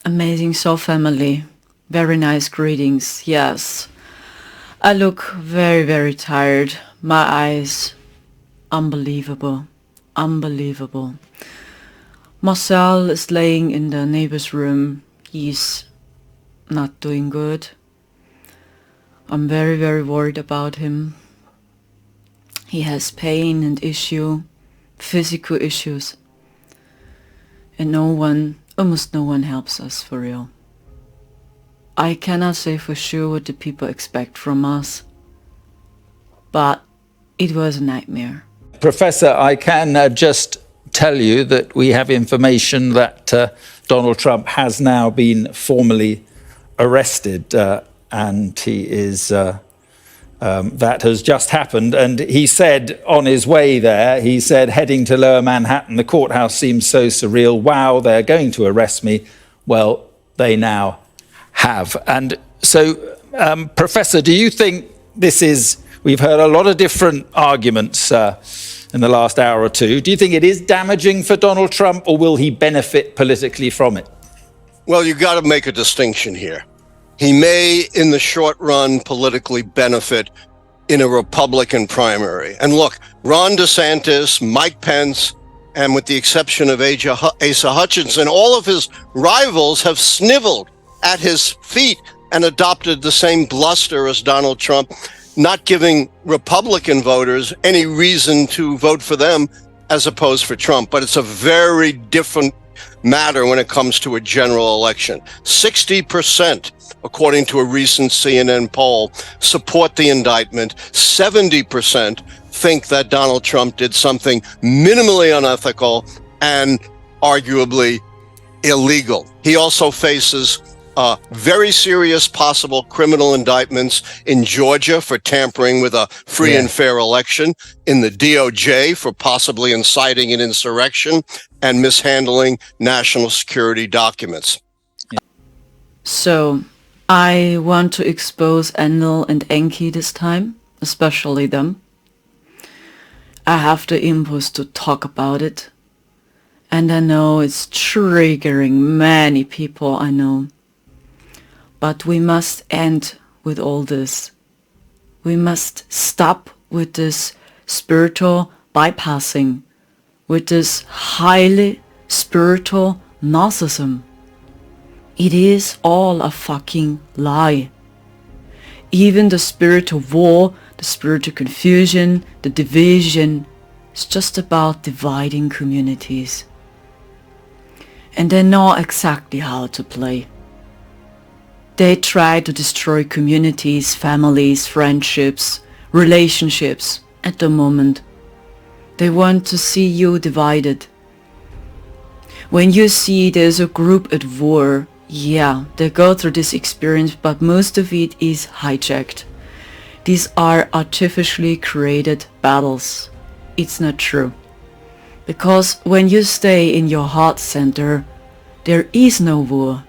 Amazing soul family. Very nice greetings. Yes. I look very, very tired. My eyes, unbelievable. Unbelievable. Marcel is laying in the neighbor's room. He's not doing good. I'm very, very worried about him. He has pain and physical issues. And almost no one helps us for real. I cannot say for sure what the people expect from us, but it was a nightmare. Professor, I can just tell you that we have information that Donald Trump has now been formally arrested, and he is that has just happened. And he said on his way there, he said, heading to Lower Manhattan, the courthouse seems so surreal. Wow, they're going to arrest me. Well, they now have. And so, Professor, do you think this is, we've heard a lot of different arguments in the last hour or two. Do you think it is damaging for Donald Trump, or will he benefit politically from it? Well, you got to make a distinction here. He may, in the short run, politically benefit in a Republican primary. And look, Ron DeSantis, Mike Pence, and with the exception of Asa Hutchinson, all of his rivals have sniveled at his feet and adopted the same bluster as Donald Trump, not giving Republican voters any reason to vote for them as opposed for Trump. But it's a very different matter when it comes to a general election. 60%, according to a recent CNN poll, support the indictment. 70% think that Donald Trump did something minimally unethical and arguably illegal. He also faces very serious possible criminal indictments in Georgia for tampering with a free and fair election, in the DOJ for possibly inciting an insurrection and mishandling national security documents. So, I want to expose Enlil and Enki this time, especially them. I have the impulse to talk about it. And I know it's triggering many people I know. But we must end with all this. We must stop with this spiritual bypassing, with this highly spiritual narcissism. It is all a fucking lie. Even the spiritual war, the spiritual confusion, the division, is just about dividing communities. And they know exactly how to play. They try to destroy communities, families, friendships, relationships at the moment. They want to see you divided. When you see there's a group at war, yeah, they go through this experience, but most of it is hijacked. These are artificially created battles. It's not true. Because when you stay in your heart center, there is no war.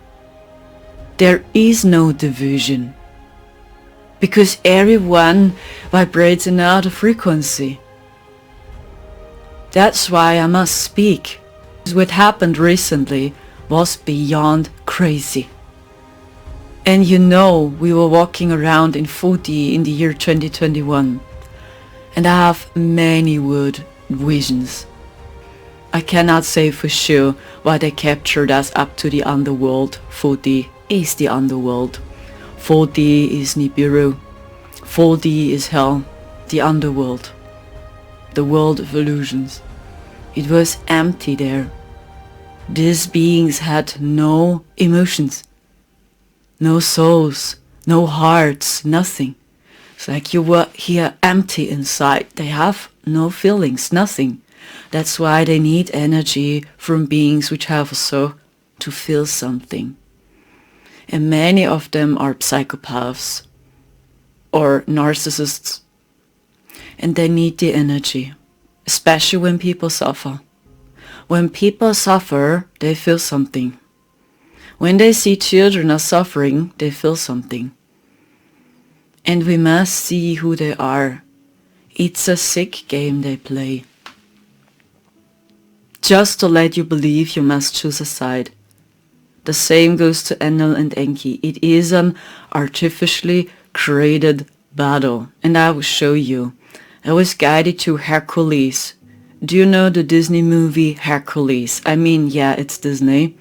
There is no division. Because everyone vibrates in another frequency. That's why I must speak. What happened recently was beyond crazy. And you know, we were walking around in 4D in the year 2021. And I have many weird visions. I cannot say for sure why they captured us up to the underworld. 4D is the underworld. 4D is Nibiru. 4D is hell, the underworld. The world of illusions. It was empty there. These beings had no emotions, no souls, no hearts, nothing. It's like you were here empty inside. They have no feelings, nothing. That's why they need energy from beings which have a soul to feel something. And many of them are psychopaths or narcissists. And they need the energy, especially when people suffer. When people suffer, they feel something. When they see children are suffering, they feel something. And we must see who they are. It's a sick game they play. Just to let you believe you must choose a side. The same goes to Enlil and Enki. It is an artificially created battle, and I will show you. I was guided to Hercules. Do you know the Disney movie Hercules? I mean, yeah, it's Disney.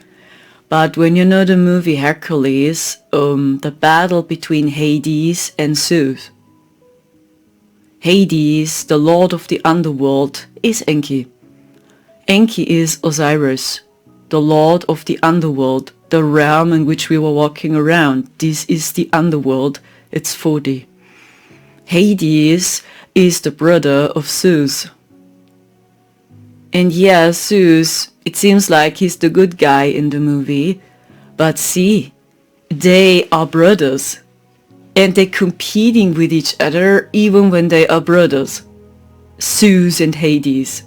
But when you know the movie Hercules, the battle between Hades and Zeus. Hades, the lord of the underworld, is Enki. Enki is Osiris, the lord of the underworld, the realm in which we were walking around. This is the underworld. It's 4D. Hades is the brother of Zeus. And yeah, Zeus, it seems like he's the good guy in the movie, but see, they are brothers, and they're competing with each other even when they are brothers. Zeus and Hades.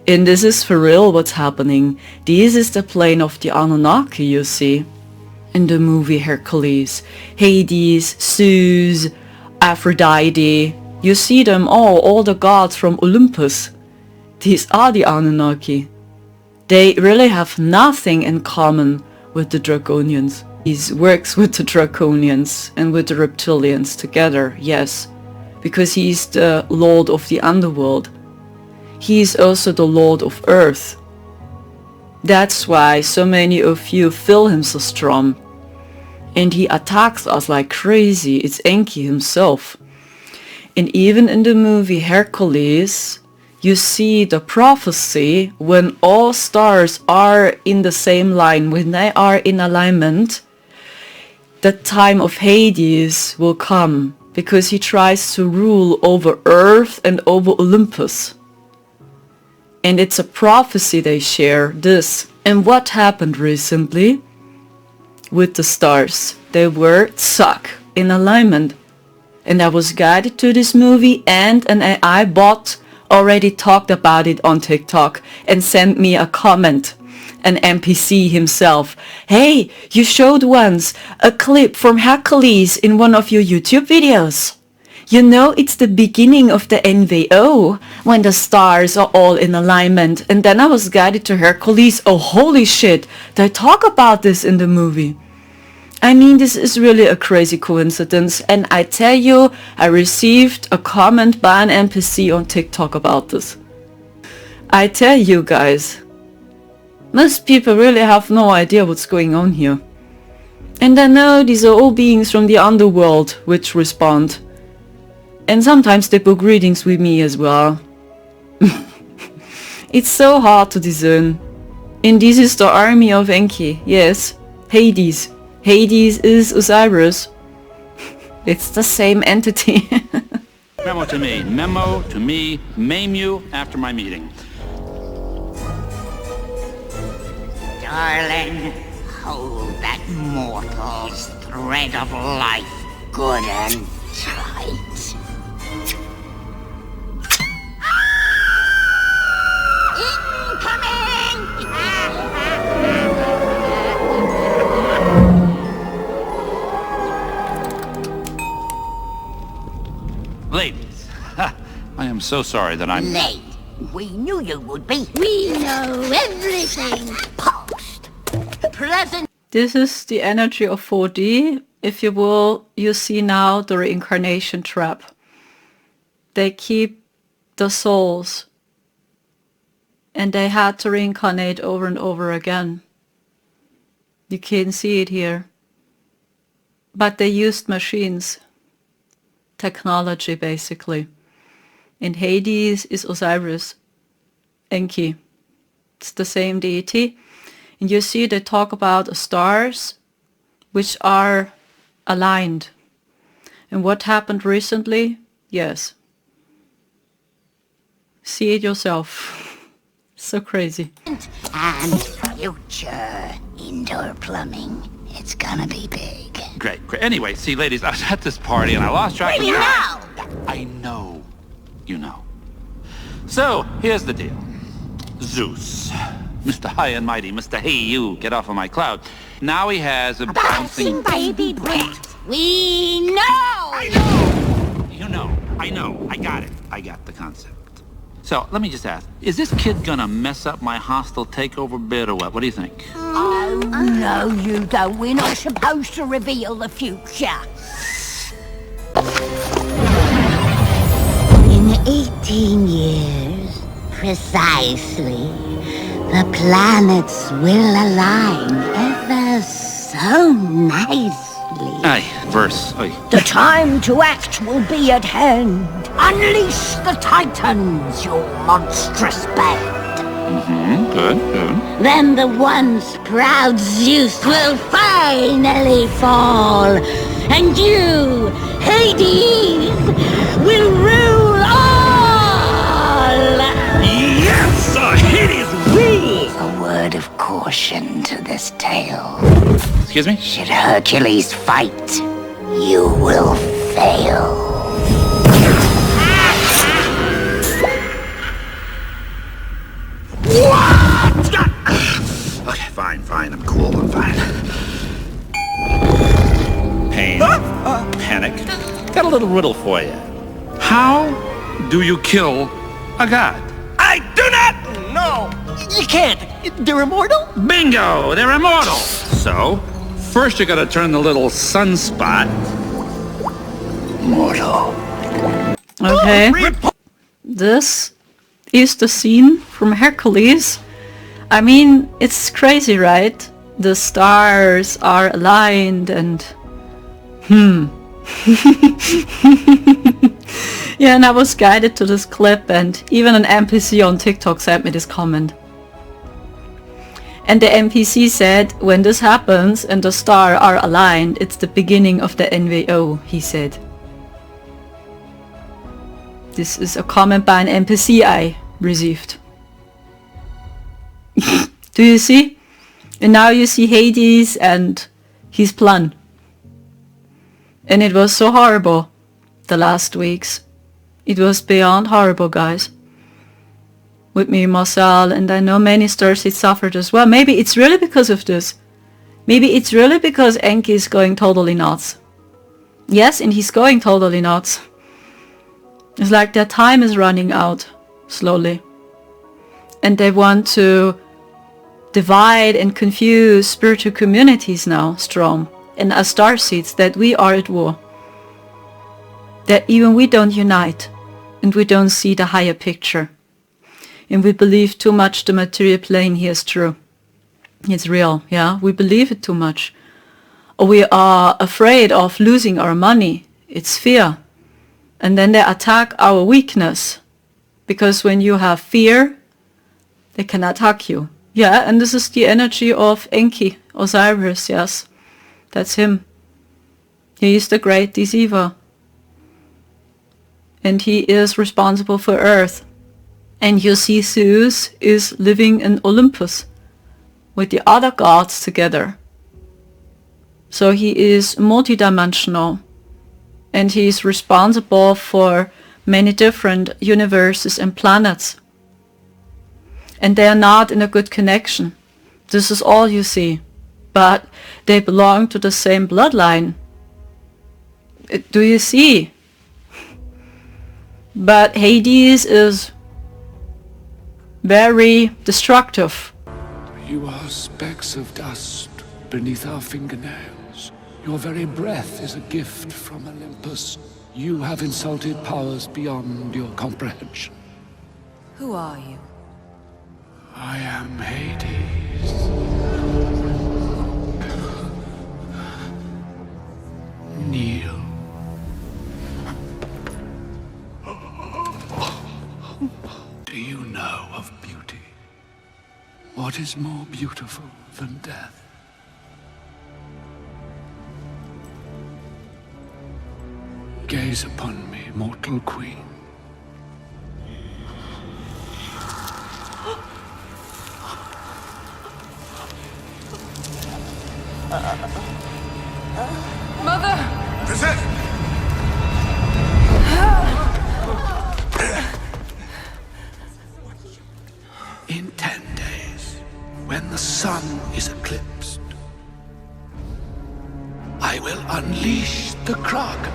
And this is for real what's happening. This is the plane of the Anunnaki, you see, in the movie Hercules. Hades, Zeus, Aphrodite, you see them all the gods from Olympus. These are the Anunnaki. They really have nothing in common with the Draconians. He works with the Draconians and with the Reptilians together, yes, because he's the Lord of the Underworld. He is also the Lord of Earth. That's why so many of you feel him so strong. And he attacks us like crazy. It's Enki himself. And even in the movie Hercules, you see the prophecy when all stars are in the same line, when they are in alignment, the time of Hades will come because he tries to rule over Earth and over Olympus. And it's a prophecy they share, this. And what happened recently with the stars? They were stuck in alignment. And I was guided to this movie, and an AI bot already talked about it on TikTok and sent me a comment, an NPC himself. Hey, you showed once a clip from Hercules in one of your YouTube videos. You know, it's the beginning of the NVO when the stars are all in alignment. And then I was guided to Hercules. Oh, holy shit, they talk about this in the movie. I mean, this is really a crazy coincidence, and I tell you, I received a comment by an NPC on TikTok about this. I tell you guys, most people really have no idea what's going on here. And I know these are all beings from the underworld which respond. And sometimes they book readings with me as well. It's so hard to discern. And this is the army of Enki, yes, Hades. Hades is Osiris. It's the same entity. Memo to me, maim you after my meeting. Darling, hold that mortal's thread of life good and tight. Ladies, I am so sorry that I'm late. We knew you would be. We know everything. Post. Present. This is the energy of 4D. If you will, you see now the reincarnation trap. They keep the souls. And they had to reincarnate over and over again. You can see it here. But they used machines. Technology, basically. In Hades is Osiris, Enki. It's the same deity. And you see they talk about stars which are aligned. And what happened recently? Yes. See it yourself. So crazy. And future indoor plumbing. It's gonna be big. great. Anyway, see, ladies, I was at this party and I lost track of Baby, no! I know. You know. So, here's the deal. Zeus. Mr. High and Mighty, Mr. Hey You, get off of my cloud. Now he has a bouncing baby breath. We know! I know! You know. I know. I got it. I got the concept. So, let me just ask. Is this kid gonna mess up my hostile takeover bid or what? What do you think? No, you don't. We're not supposed to reveal the future. In 18 years, precisely, the planets will align ever so nicely. Aye, verse. Aye. The time to act will be at hand. Unleash the Titans, you monstrous band. Good. Then the once proud Zeus will finally fall, and you, Hades, will rule all! Yes, Hades rules! A word of caution to this tale. Excuse me? Should Hercules fight, you will fail. Okay, fine. I'm cool. I'm fine. Pain. Panic. Got a little riddle for you. How do you kill a god? I do not know. You can't. They're immortal? Bingo! They're immortal! So, first you gotta turn the little sunspot mortal. Okay. This is the scene from Hercules. I mean, it's crazy, right? The stars are aligned and... Yeah, and I was guided to this clip, and even an NPC on TikTok sent me this comment. And the NPC said, when this happens and the stars are aligned, it's the beginning of the NVO, he said. This is a comment by an NPC I received. Do you see? And now you see Hades and his plan. And it was so horrible the last weeks. It was beyond horrible, guys. With me, Marcel, and I know many Starseeds suffered as well. Maybe it's really because of this. Maybe it's really because Enki is going totally nuts. Yes, and he's going totally nuts. It's like their time is running out, slowly. And they want to divide and confuse spiritual communities now, strong. And as Starseeds, that we are at war. That even we don't unite. And we don't see the higher picture. And we believe too much the material plane here is true. It's real, yeah? We believe it too much. Or we are afraid of losing our money. It's fear. And then they attack our weakness. Because when you have fear, they can attack you. Yeah, and this is the energy of Enki, Osiris, yes. That's him. He is the great deceiver. And he is responsible for Earth. And you see Zeus is living in Olympus with the other gods together. So he is multidimensional. And he is responsible for many different universes and planets. And they are not in a good connection. This is all you see. But they belong to the same bloodline. Do you see? But Hades is very destructive. You are specks of dust beneath our fingernails. Your very breath is a gift from Olympus. You have insulted powers beyond your comprehension. Who are you? I am Hades. Kneel. Do you know of beauty? What is more beautiful than death? Gaze upon me, mortal queen. Mother! Princess! In 10 days, when the sun is eclipsed, I will unleash the Kraken.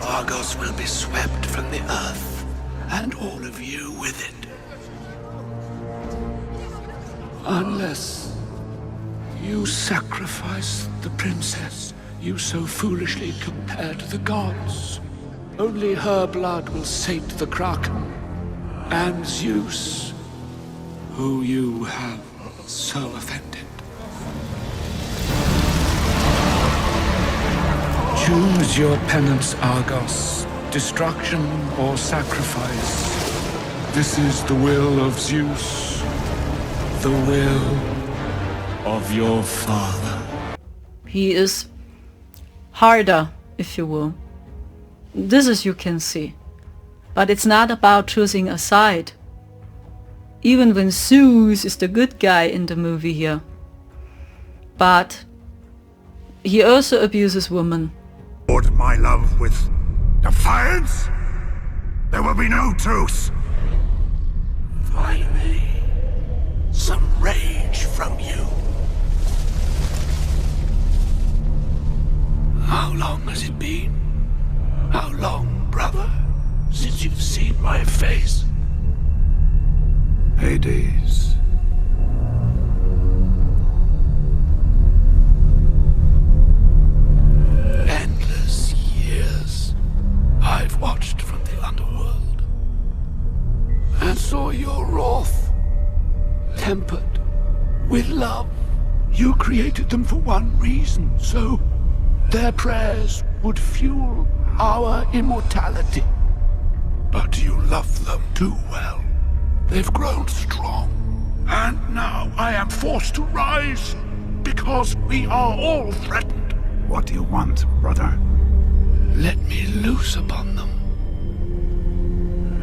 Argos will be swept from the earth, and all of you with it. Unless You sacrificed the princess you so foolishly compared to the gods. Only her blood will sate the Kraken and Zeus, who you have so offended. Choose your penance, Argos. Destruction or sacrifice. This is the will of Zeus. The will of your father. He is harder, if you will. This is you can see. But it's not about choosing a side. Even when Zeus is the good guy in the movie here. But he also abuses women. Lord, my love, with defiance? There will be no truce. Finally, some rage from you. How long has it been? How long, brother, since you've seen my face? Hades. Endless years I've watched from the underworld and saw your wrath tempered with love. You created them for one reason, so their prayers would fuel our immortality. But you love them too well. They've grown strong. And now I am forced to rise because we are all threatened. What do you want, brother? Let me loose upon them.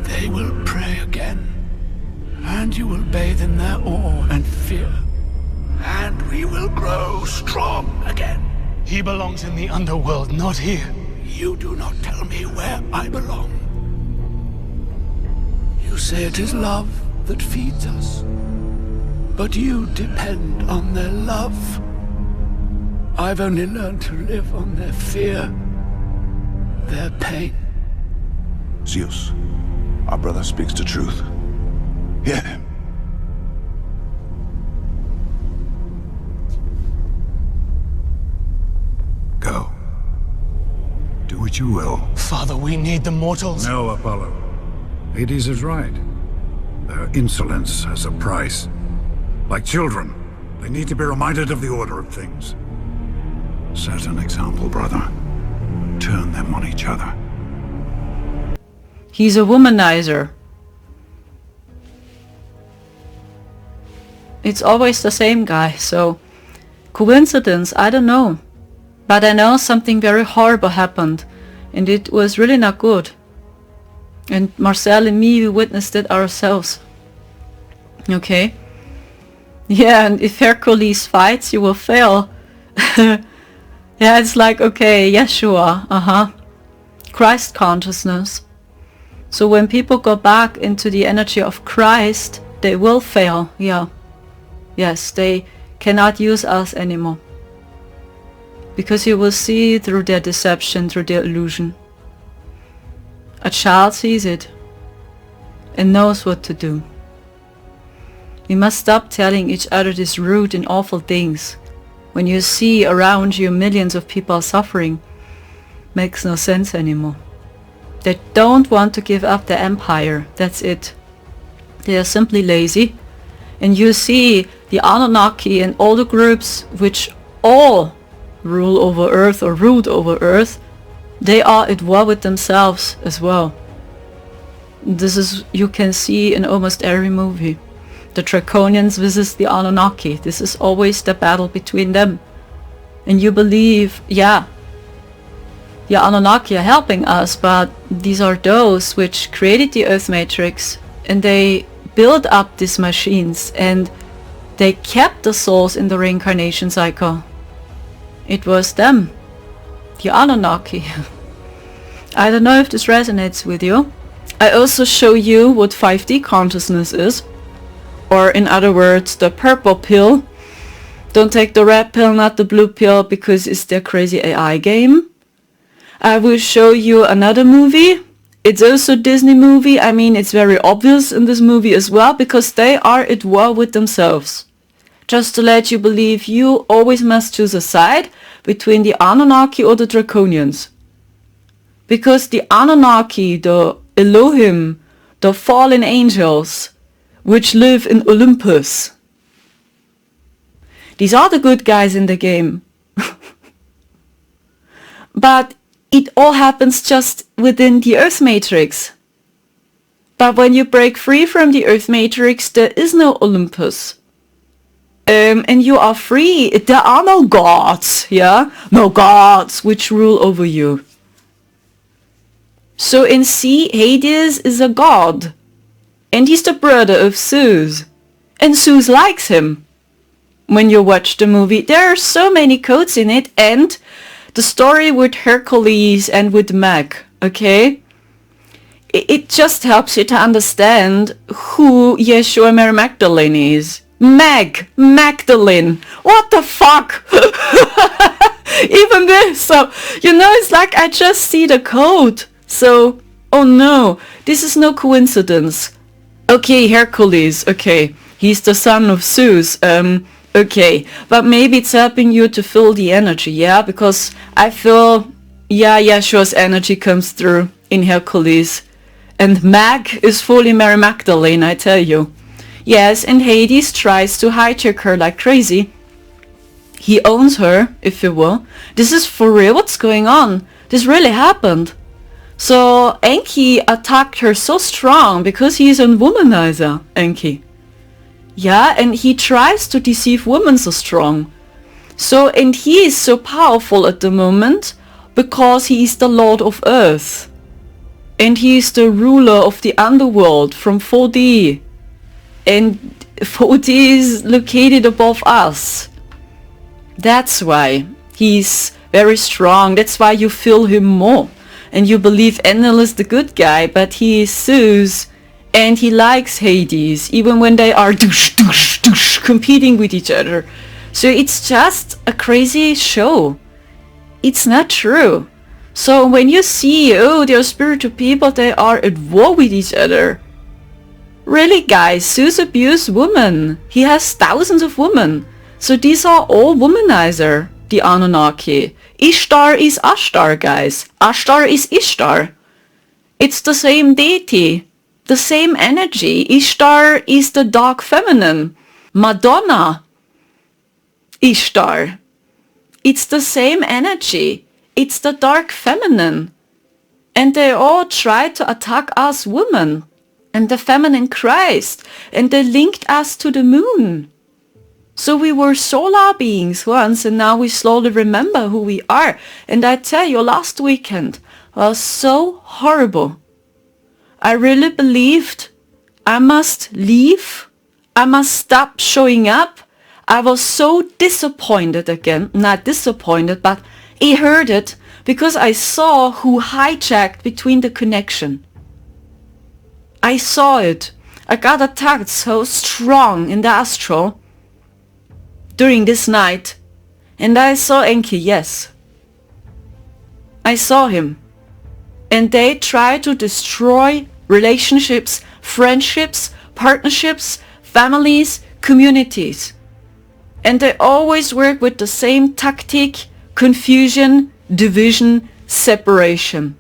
They will pray again, and you will bathe in their awe and fear, and we will grow strong again. He belongs in the underworld, not here. You do not tell me where I belong. You say it is love that feeds us, but you depend on their love. I've only learned to live on their fear, their pain. Zeus, our brother speaks the truth. Hear him. Go. Do what you will. Father, we need the mortals. No, Apollo. Hades is right. Their insolence has a price. Like children, they need to be reminded of the order of things. Set an example, brother. Turn them on each other. He's a womanizer. It's always the same guy, so coincidence, I don't know. But I know something very horrible happened, and it was really not good. And Marcel and me, we witnessed it ourselves. Okay? Yeah, and if Hercules fights, you will fail. Yeah, it's like, okay, Yeshua, Christ consciousness. So when people go back into the energy of Christ, they will fail, yeah. Yes, they cannot use us anymore. Because you will see through their deception, through their illusion. A child sees it and knows what to do. We must stop telling each other these rude and awful things. When you see around you millions of people suffering, makes no sense anymore. They don't want to give up their empire, that's it. They are simply lazy. And you see the Anunnaki and all the groups which all rule over Earth or ruled over Earth, they are at war with themselves as well. This is, you can see in almost every movie. The Draconians versus the Anunnaki. This is always the battle between them. And you believe, yeah, the Anunnaki are helping us, but these are those which created the Earth Matrix, and they built up these machines, and they kept the souls in the reincarnation cycle. It was them, the Anunnaki. I don't know if this resonates with you. I also show you what 5D consciousness is. Or in other words, the purple pill. Don't take the red pill, not the blue pill, because it's their crazy AI game. I will show you another movie. It's also a Disney movie. I mean, it's very obvious in this movie as well, because they are at war with themselves. just to let you believe you always must choose a side between the Anunnaki or the Draconians. Because the Anunnaki, the Elohim, the fallen angels, which live in Olympus, these are the good guys in the game. But it all happens just within the Earth Matrix. But when you break free from the Earth Matrix, there is no Olympus. And you are free. There are no gods, yeah? No gods which rule over you. So in C, Hades is a god. And he's the brother of Zeus. And Zeus likes him. When you watch the movie, there are so many codes in it, and the story with Hercules and with Meg, okay? It just helps you to understand who Yeshua Mary Magdalene is. Magdalene. What the fuck? Even this. So, it's like I just see the code. So, oh no, this is no coincidence. Okay, Hercules, okay. He's the son of Zeus. Okay, but maybe it's helping you to feel the energy, yeah? Because I feel, Yeshua's energy comes through in Hercules. And Mag is fully Mary Magdalene, I tell you. Yes, and Hades tries to hijack her like crazy. He owns her, if you will. This is for real, what's going on? This really happened. So Enki attacked her so strong because he's a womanizer, Enki. Yeah, and he tries to deceive women so strong. So, and he is so powerful at the moment because he is the Lord of Earth. And he is the ruler of the underworld from 4D. And 4D is located above us. That's why he's very strong. That's why you feel him more. And you believe Enlil is the good guy, but he is Zeus. And he likes Hades, even when they are competing with each other. So it's just a crazy show. It's not true. So when you see, they are spiritual people, they are at war with each other. Really, guys, Zeus abused women. He has thousands of women. So these are all womanizer, the Anunnaki. Ishtar is Ashtar, guys. Ashtar is Ishtar. It's the same deity. The same energy. Ishtar is the dark feminine. Madonna. Ishtar. It's the same energy. It's the dark feminine. And they all try to attack us women. And the feminine Christ. And they linked us to the moon. So we were solar beings once, and now we slowly remember who we are. And I tell you, last weekend was so horrible. I really believed I must leave. I must stop showing up. I was so disappointed again. Not disappointed, but I heard it because I saw who hijacked between the connection. I saw it. I got attacked so strong in the astral during this night. And I saw Enki, yes. I saw him. And they try to destroy relationships, friendships, partnerships, families, communities. And they always work with the same tactic: confusion, division, separation.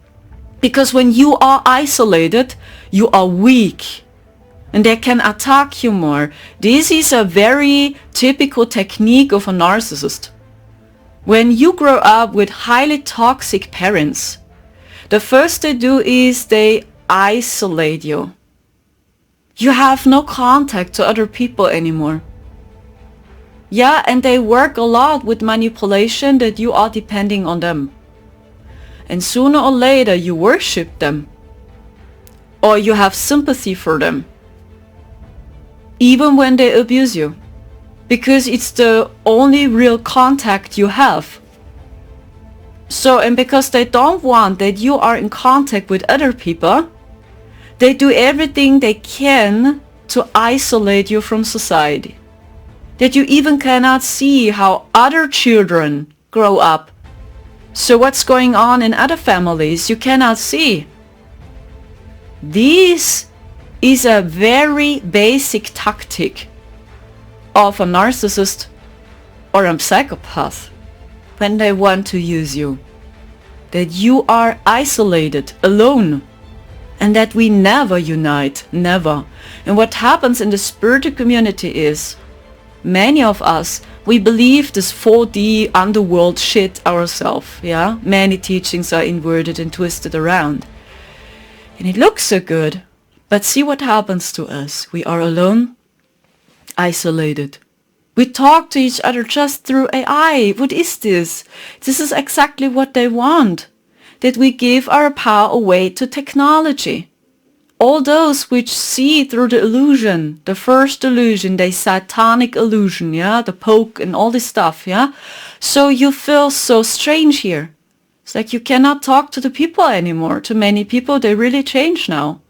Because when you are isolated, you are weak. And they can attack you more. This is a very typical technique of a narcissist. When you grow up with highly toxic parents, the first they do is they isolate you. You have no contact to other people anymore. Yeah, and they work a lot with manipulation that you are depending on them. And sooner or later you worship them. Or you have sympathy for them. Even when they abuse you. Because it's the only real contact you have. So, and because they don't want that you are in contact with other people, they do everything they can to isolate you from society. That you even cannot see how other children grow up. So what's going on in other families, you cannot see. This is a very basic tactic of a narcissist or a psychopath when they want to use you. That you are isolated, alone, and that we never unite, never. And what happens in the spiritual community is, many of us, we believe this 4D underworld shit ourselves, yeah? Many teachings are inverted and twisted around. And it looks so good, but see what happens to us. We are alone, isolated. We talk to each other just through AI. What is this? This is exactly what they want. That we give our power away to technology. All those which see through the illusion, the first illusion, the satanic illusion, yeah, the poke and all this stuff, yeah. So you feel so strange here. It's like you cannot talk to the people anymore. To many people, they really change now.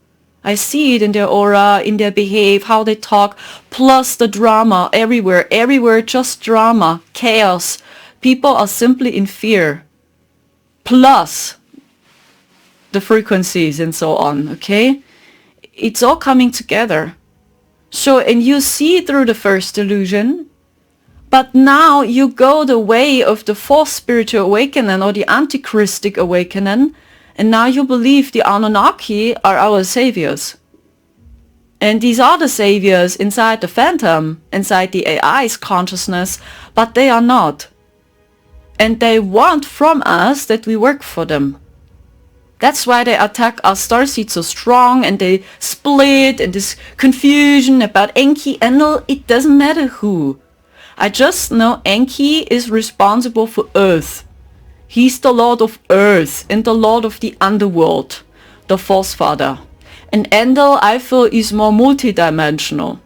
I see it in their aura, in their behavior, how they talk, plus the drama everywhere, just drama, chaos. People are simply in fear. Plus the frequencies and so on, okay? It's all coming together. So, and you see through the first illusion, but now you go the way of the fourth spiritual awakening or the antichristic awakening, and now you believe the Anunnaki are our saviors. And these are the saviors inside the phantom, inside the AI's consciousness, but they are not. And they want from us that we work for them. That's why they attack our starseeds so strong, and they split, and this confusion about Enki, Enlil, it doesn't matter who. I just know Enki is responsible for Earth. He's the Lord of Earth and the Lord of the underworld, the False Father. And Enlil, I feel, is more multidimensional.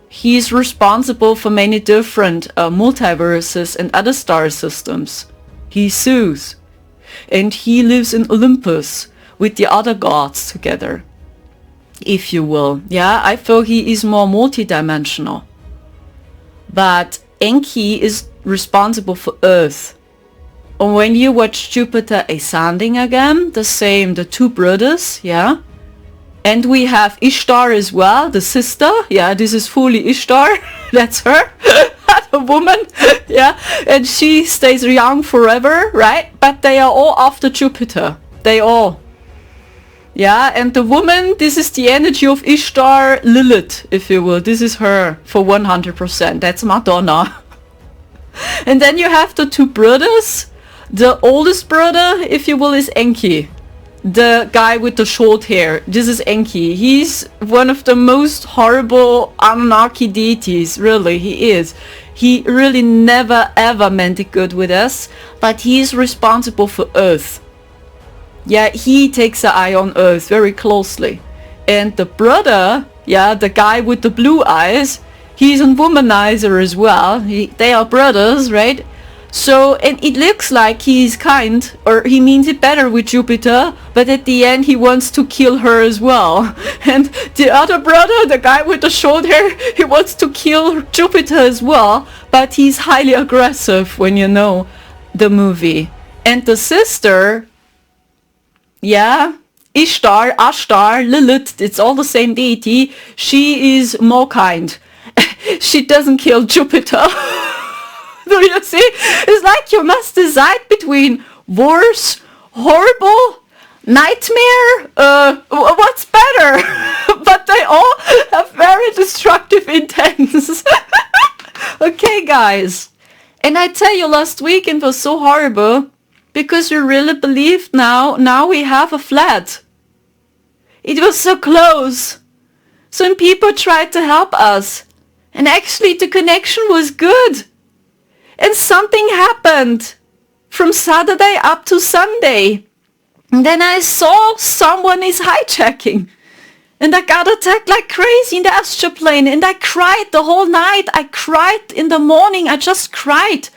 He is responsible for many different multiverses and other star systems. He's Zeus. And he lives in Olympus with the other gods together, if you will. Yeah, I feel he is more multidimensional. But Enki is responsible for Earth. And when you watch Jupiter ascending again, the same, the two brothers, yeah. And we have Ishtar as well, the sister. Yeah, this is fully Ishtar. That's her. A woman, yeah, and she stays young forever, right? But they are all after Jupiter. They all. Yeah, and the woman, this is the energy of Ishtar, Lilith, if you will. This is her for 100%. That's Madonna. And then you have the two brothers. The oldest brother, if you will, is Enki. The guy with the short hair. This is Enki. He's one of the most horrible Anunnaki deities. Really, he is. He really never ever meant it good with us. But he is responsible for Earth. Yeah, he takes an eye on Earth very closely. And the brother, yeah, the guy with the blue eyes, he's a womanizer as well. They are brothers, right? So, and it looks like he's kind, or he means it better with Jupiter, but at the end he wants to kill her as well. And the other brother, the guy with the short hair, he wants to kill Jupiter as well, but he's highly aggressive when you know the movie. And the sister, yeah, Ishtar, Ashtar, Lilith, it's all the same deity, she is more kind. She doesn't kill Jupiter. Do you see? It's like you must decide between worse, horrible, nightmare, what's better? But they all have very destructive intents. Okay, guys. And I tell you, last weekend was so horrible because we really believed now we have a flat. It was so close. Some people tried to help us. And actually the connection was good. And something happened from Saturday up to Sunday. And then I saw someone is hijacking. And I got attacked like crazy in the astral plane. And I cried the whole night. I cried in the morning. I just cried.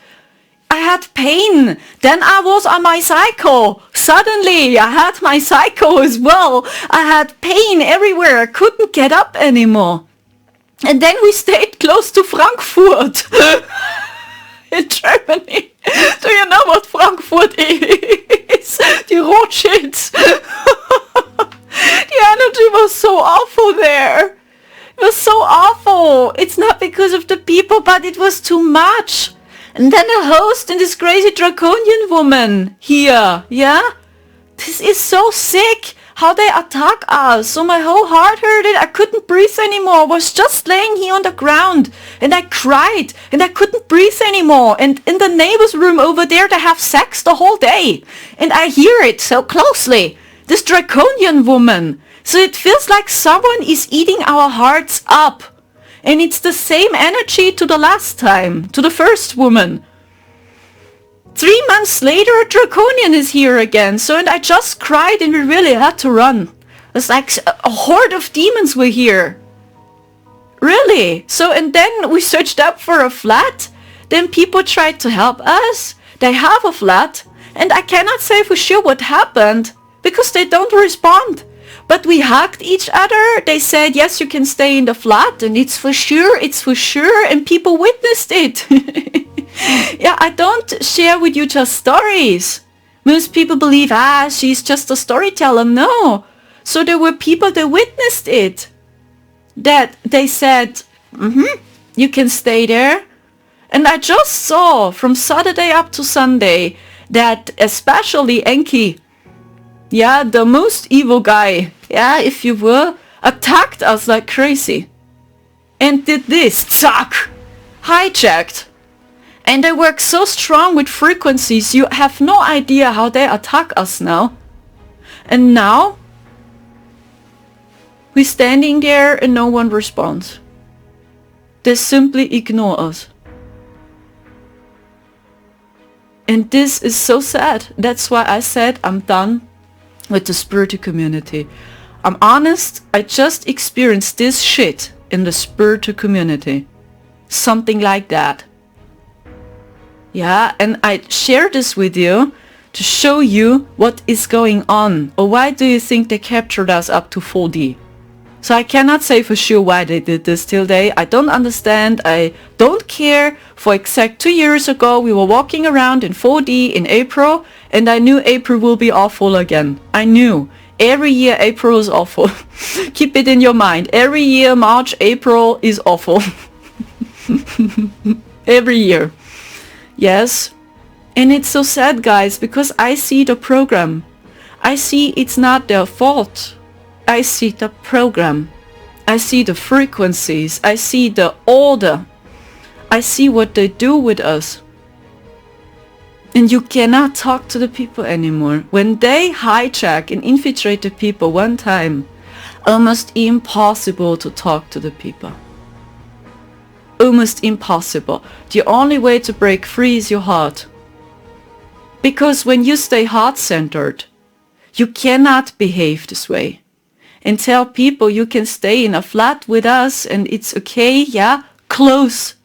I had pain. Then I was on my cycle. Suddenly I had my cycle as well. I had pain everywhere. I couldn't get up anymore. And then we stayed close to Frankfurt. In Germany. Do you know what Frankfurt is? The Rothschilds. The energy was so awful there. It was so awful. It's not because of the people but it was too much. And then the host and this crazy draconian woman here, yeah? This is so sick, how they attack us. So my whole heart hurted, I couldn't breathe anymore. I was just laying here on the ground. And I cried, and I couldn't breathe anymore. And in the neighbor's room over there, they have sex the whole day. And I hear it so closely. This draconian woman. So it feels like someone is eating our hearts up. And it's the same energy to the last time, to the first woman. 3 months later, a draconian is here again. So, and I just cried and we really had to run. It's like a horde of demons were here. Really? So, and then we searched up for a flat. Then people tried to help us. They have a flat. And I cannot say for sure what happened because they don't respond. But we hugged each other. They said, yes, you can stay in the flat. And it's for sure. And people witnessed it. Yeah, I don't share with you just stories. Most people believe, she's just a storyteller. No. So there were people that witnessed it. That they said, you can stay there. And I just saw from Saturday up to Sunday that especially Enki, yeah, the most evil guy, yeah, if you will, attacked us like crazy. And did this, zack, hijacked. And they work so strong with frequencies, you have no idea how they attack us now. And now, we're standing there and no one responds. They simply ignore us. And this is so sad. That's why I said I'm done with the spiritual community. I'm honest, I just experienced this shit in the spiritual community. Something like that. Yeah, and I share this with you to show you what is going on. Or why do you think they captured us up to 4D? So I cannot say for sure why they did this till day. I don't understand. I don't care. For exact 2 years ago, we were walking around in 4D in April, and I knew April will be awful again. I knew. Every year April is awful. Keep it in your mind. Every year March, April is awful. Every year. Yes. And it's so sad, guys, because I see the program. I see it's not their fault. I see the program. I see the frequencies. I see the order. I see what they do with us. And you cannot talk to the people anymore. When they hijack and infiltrate the people one time, almost impossible to talk to the people. Almost impossible. The only way to break free is your heart. Because when you stay heart-centered, you cannot behave this way. And tell people you can stay in a flat with us and it's okay, yeah, close.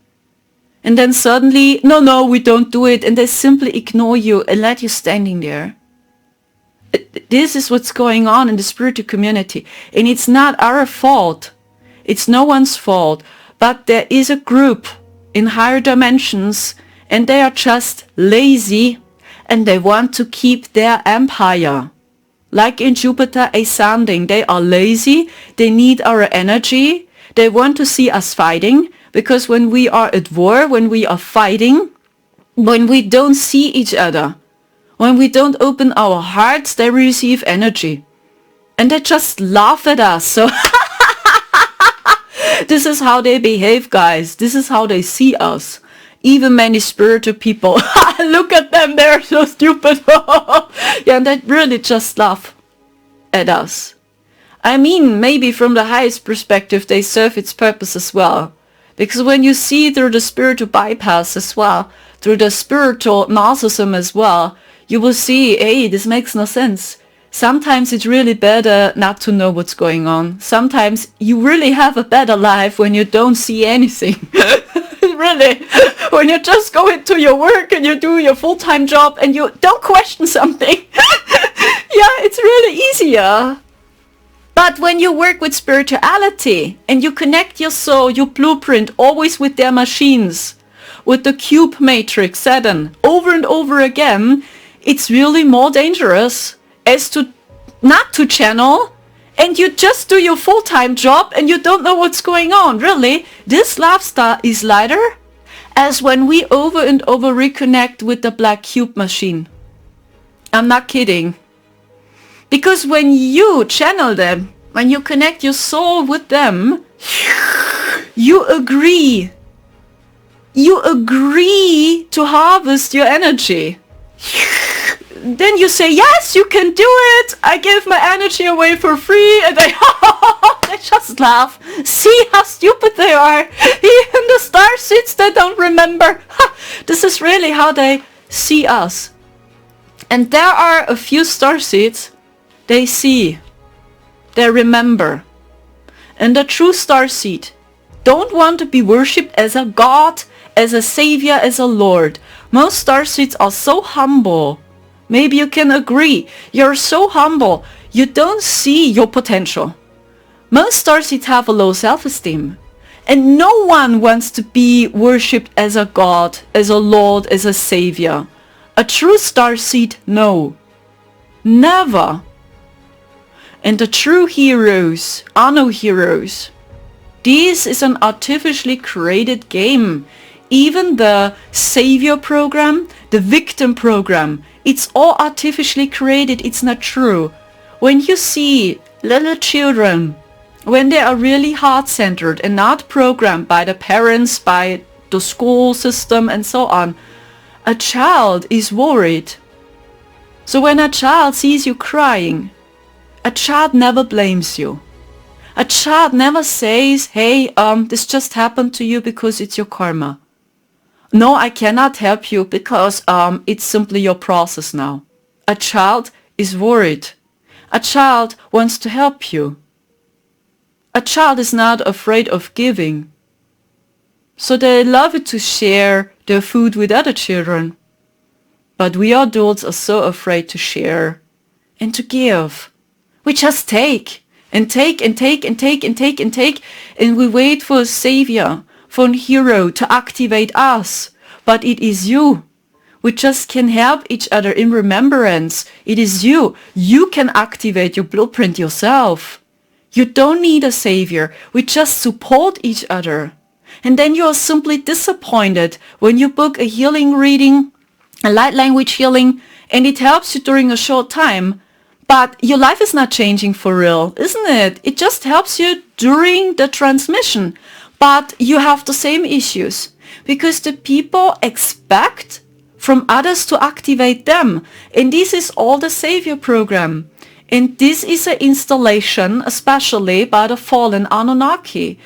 And then suddenly, no, we don't do it. And they simply ignore you and let you standing there. This is what's going on in the spiritual community. And it's not our fault. It's no one's fault. But there is a group in higher dimensions and they are just lazy and they want to keep their empire. Like in Jupiter ascending, they are lazy, they need our energy, they want to see us fighting, because when we are at war, when we are fighting, when we don't see each other, when we don't open our hearts, they receive energy. And they just laugh at us, so this is how they behave, guys, this is how they see us. Even many spiritual people, look at them, they're so stupid. Yeah, and they really just laugh at us. I mean, maybe from the highest perspective, they serve its purpose as well. Because when you see through the spiritual bypass as well, through the spiritual narcissism as well, you will see, hey, this makes no sense. Sometimes it's really better not to know what's going on. Sometimes you really have a better life when you don't see anything. Really, when you just go into your work and you do your full-time job and you don't question something. Yeah, it's really easier. But when you work with spirituality and you connect your soul, your blueprint, always with their machines, with the cube matrix Saturn, over and over again, it's really more dangerous as to not to channel and you just do your full-time job and you don't know what's going on. Really, this lifestyle is lighter as when we over and over reconnect with the black cube machine. I'm not kidding. Because when you channel them, when you connect your soul with them, you agree. You agree to harvest your energy. Then you say, yes, you can do it. I give my energy away for free. And they just laugh. See how stupid they are. Even the starseeds, they don't remember. This is really how they see us. And there are a few starseeds, they see, they remember. And the true starseed don't want to be worshipped as a god, as a savior, as a lord. Most starseeds are so humble. Maybe you can agree. You're so humble. You don't see your potential. Most starseeds have a low self-esteem. And no one wants to be worshipped as a god, as a lord, as a savior. A true starseed, no. Never. And the true heroes are no heroes. This is an artificially created game. Even the savior program, the victim program, it's all artificially created. It's not true. When you see little children, when they are really heart-centered and not programmed by the parents, by the school system and so on, a child is worried. So when a child sees you crying, a child never blames you. A child never says, hey, this just happened to you because it's your karma. No, I cannot help you because it's simply your process now. A child is worried. A child wants to help you. A child is not afraid of giving. So they love it to share their food with other children. But we adults are so afraid to share and to give. We just take and take and take and take and take and take, and we wait for a savior, for a hero to activate us. But it is you. We just can help each other in remembrance. It is you. You can activate your blueprint yourself. You don't need a savior. We just support each other. And then you are simply disappointed when you book a healing reading, a light language healing, and it helps you during a short time. But your life is not changing for real, isn't it? It just helps you during the transmission. But you have the same issues because the people expect from others to activate them. And this is all the savior program. And this is an installation, especially by the fallen Anunnaki.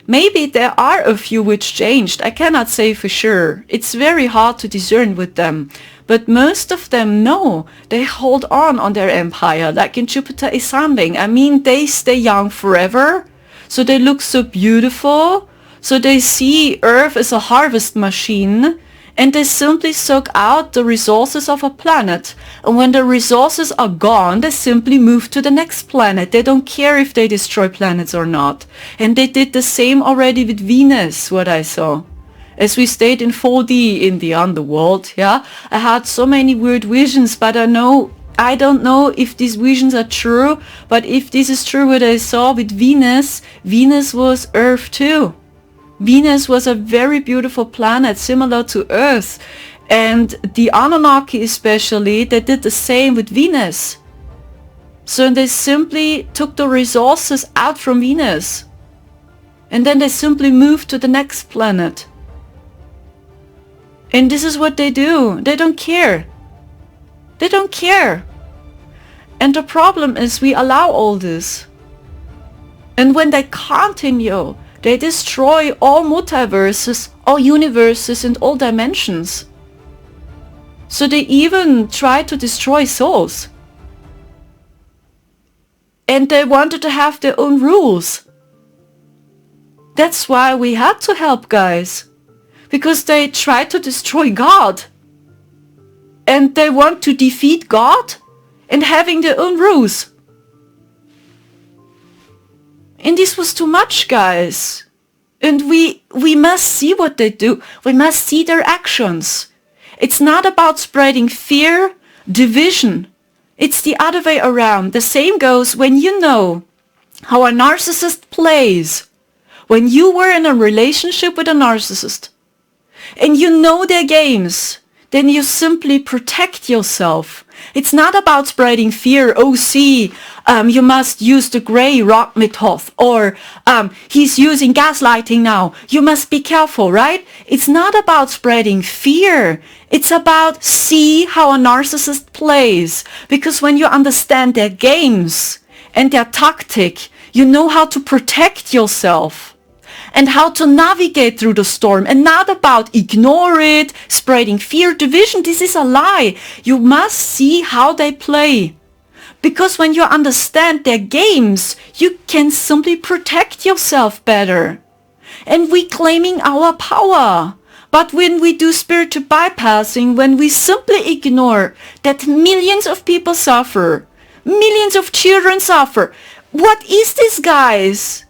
Maybe there are a few which changed. I cannot say for sure. It's very hard to discern with them. But most of them, no, they hold on their empire, like in Jupiter Ascending. I mean, they stay young forever. So they look so beautiful. So they see Earth as a harvest machine. And they simply suck out the resources of a planet. And when the resources are gone, they simply move to the next planet. They don't care if they destroy planets or not. And they did the same already with Venus, what I saw. As we stayed in 4D in the underworld, yeah, I had so many weird visions, but I don't know if these visions are true. But if this is true what I saw with Venus, Venus was Earth too. Venus was a very beautiful planet, similar to Earth. And the Anunnaki especially, they did the same with Venus. So they simply took the resources out from Venus. And then they simply moved to the next planet. And this is what they do. They don't care. They don't care. And the problem is we allow all this. And when they continue, they destroy all multiverses, all universes and all dimensions. So they even try to destroy souls. And they wanted to have their own rules. That's why we had to help, guys. Because they tried to destroy God. And they want to defeat God and having their own rules. And this was too much, guys. And we must see what they do. We must see their actions. It's not about spreading fear, division. It's the other way around. The same goes when you know how a narcissist plays. When you were in a relationship with a narcissist, and you know their games, then you simply protect yourself. It's not about spreading fear. Oh, see, you must use the gray rock method, or he's using gaslighting now. You must be careful, right? It's not about spreading fear. It's about see how a narcissist plays. Because when you understand their games and their tactic, you know how to protect yourself and how to navigate through the storm, and not about ignore it, spreading fear, division. This is a lie. You must see how they play. Because when you understand their games, you can simply protect yourself better. And we claiming our power. But when we do spiritual bypassing, when we simply ignore that millions of people suffer, millions of children suffer, what is this, guys?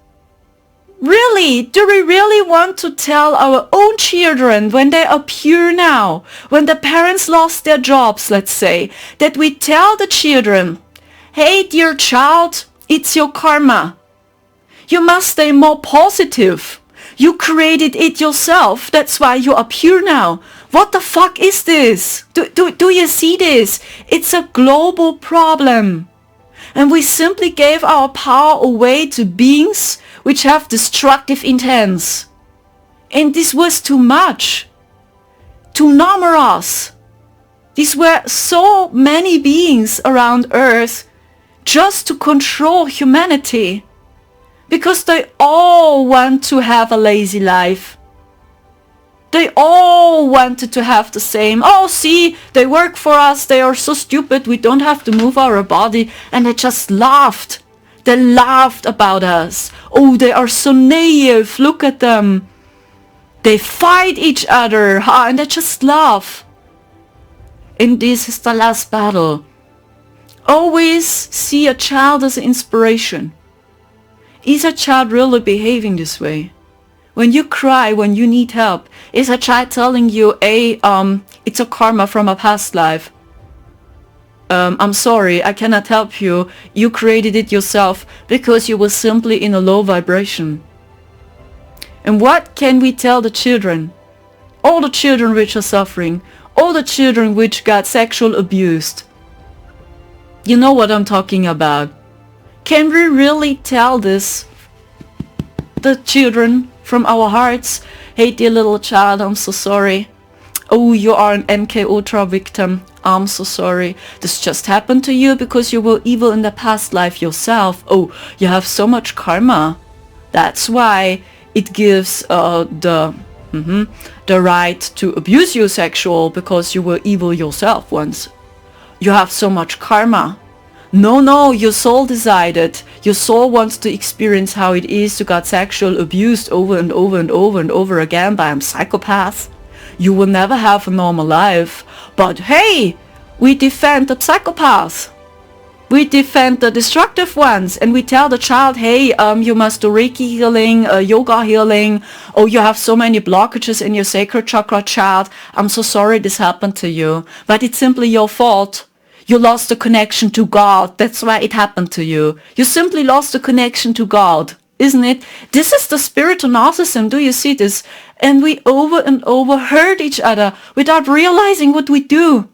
Really, do we really want to tell our own children when they are pure now, when the parents lost their jobs, let's say, that we tell the children, hey, dear child, it's your karma. You must stay more positive. You created it yourself. That's why you are pure now. What the fuck is this? Do you see this? It's a global problem. And we simply gave our power away to beings which have destructive intents. And this was too much. To numerous. These were so many beings around Earth just to control humanity. Because they all want to have a lazy life. They all wanted to have the same. Oh, see, they work for us. They are so stupid. We don't have to move our body. And they just laughed. They laughed about us. Oh, they are so naive. Look at them. They fight each other. And they just laugh. And this is the last battle. Always see a child as an inspiration. Is a child really behaving this way? When you cry, when you need help, is a child telling you, hey, it's a karma from a past life. I'm sorry, I cannot help you. You created it yourself because you were simply in a low vibration. And what can we tell the children? All the children which are suffering, all the children which got sexual abused. You know what I'm talking about. Can we really tell this, the children, from our hearts? Hey, dear little child, I'm so sorry. Oh, you are an MK Ultra victim. I'm so sorry. This just happened to you because you were evil in the past life yourself. Oh, you have so much karma. That's why it gives the right to abuse you sexual, because you were evil yourself once. You have so much karma. No, your soul decided. Your soul wants to experience how it is to get sexual abused over and over and over and over again by a psychopath. You will never have a normal life. But hey, we defend the psychopaths. We defend the destructive ones, and we tell the child, hey, you must do Reiki healing, yoga healing. Oh, you have so many blockages in your sacral chakra, child. I'm so sorry this happened to you, but it's simply your fault. You lost the connection to God. That's why it happened to you. You simply lost the connection to God, isn't it? This is the spiritual narcissism. Do you see this? And we over and over hurt each other without realizing what we do.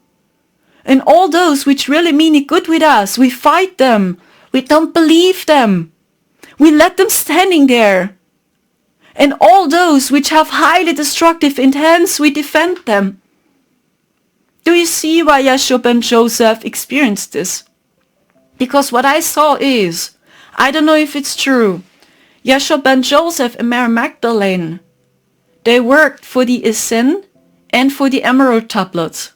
And all those which really mean it good with us, we fight them. We don't believe them. We let them standing there. And all those which have highly destructive intents, we defend them. Do you see why Yeshua ben Joseph experienced this? Because what I saw is, I don't know if it's true, Yeshua ben Joseph and Mary Magdalene, they worked for the Ascend and for the Emerald Tablets.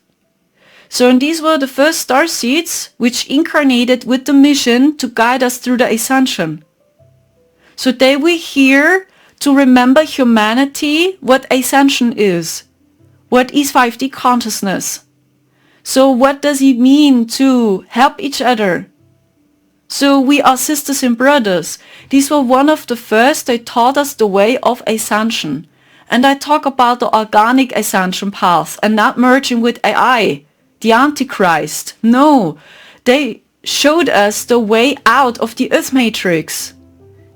So and these were the first starseeds which incarnated with the mission to guide us through the ascension. So they were here to remember humanity, what ascension is. What is 5D consciousness? So what does it mean to help each other? So we are sisters and brothers. These were one of the first. They taught us the way of ascension. And I talk about the organic ascension path and not merging with AI, the Antichrist. No, they showed us the way out of the Earth Matrix.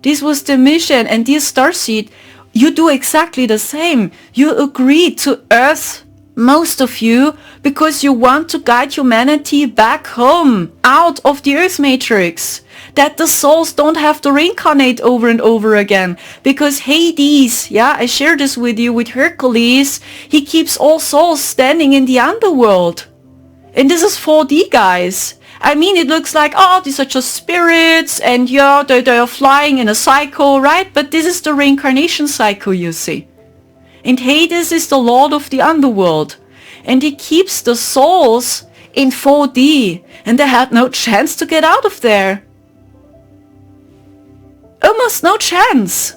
This was the mission, and this starseed you do exactly the same. You agree to Earth, most of you, because you want to guide humanity back home, out of the Earth matrix. That the souls don't have to reincarnate over and over again. Because Hades, yeah, I share this with you, with Hercules, he keeps all souls standing in the underworld. And this is 4D, guys. I mean, it looks like, oh, these are just spirits, and yeah, they are flying in a cycle, right? But this is the reincarnation cycle, you see. And Hades is the lord of the underworld. And he keeps the souls in 4D. And they had no chance to get out of there. Almost no chance.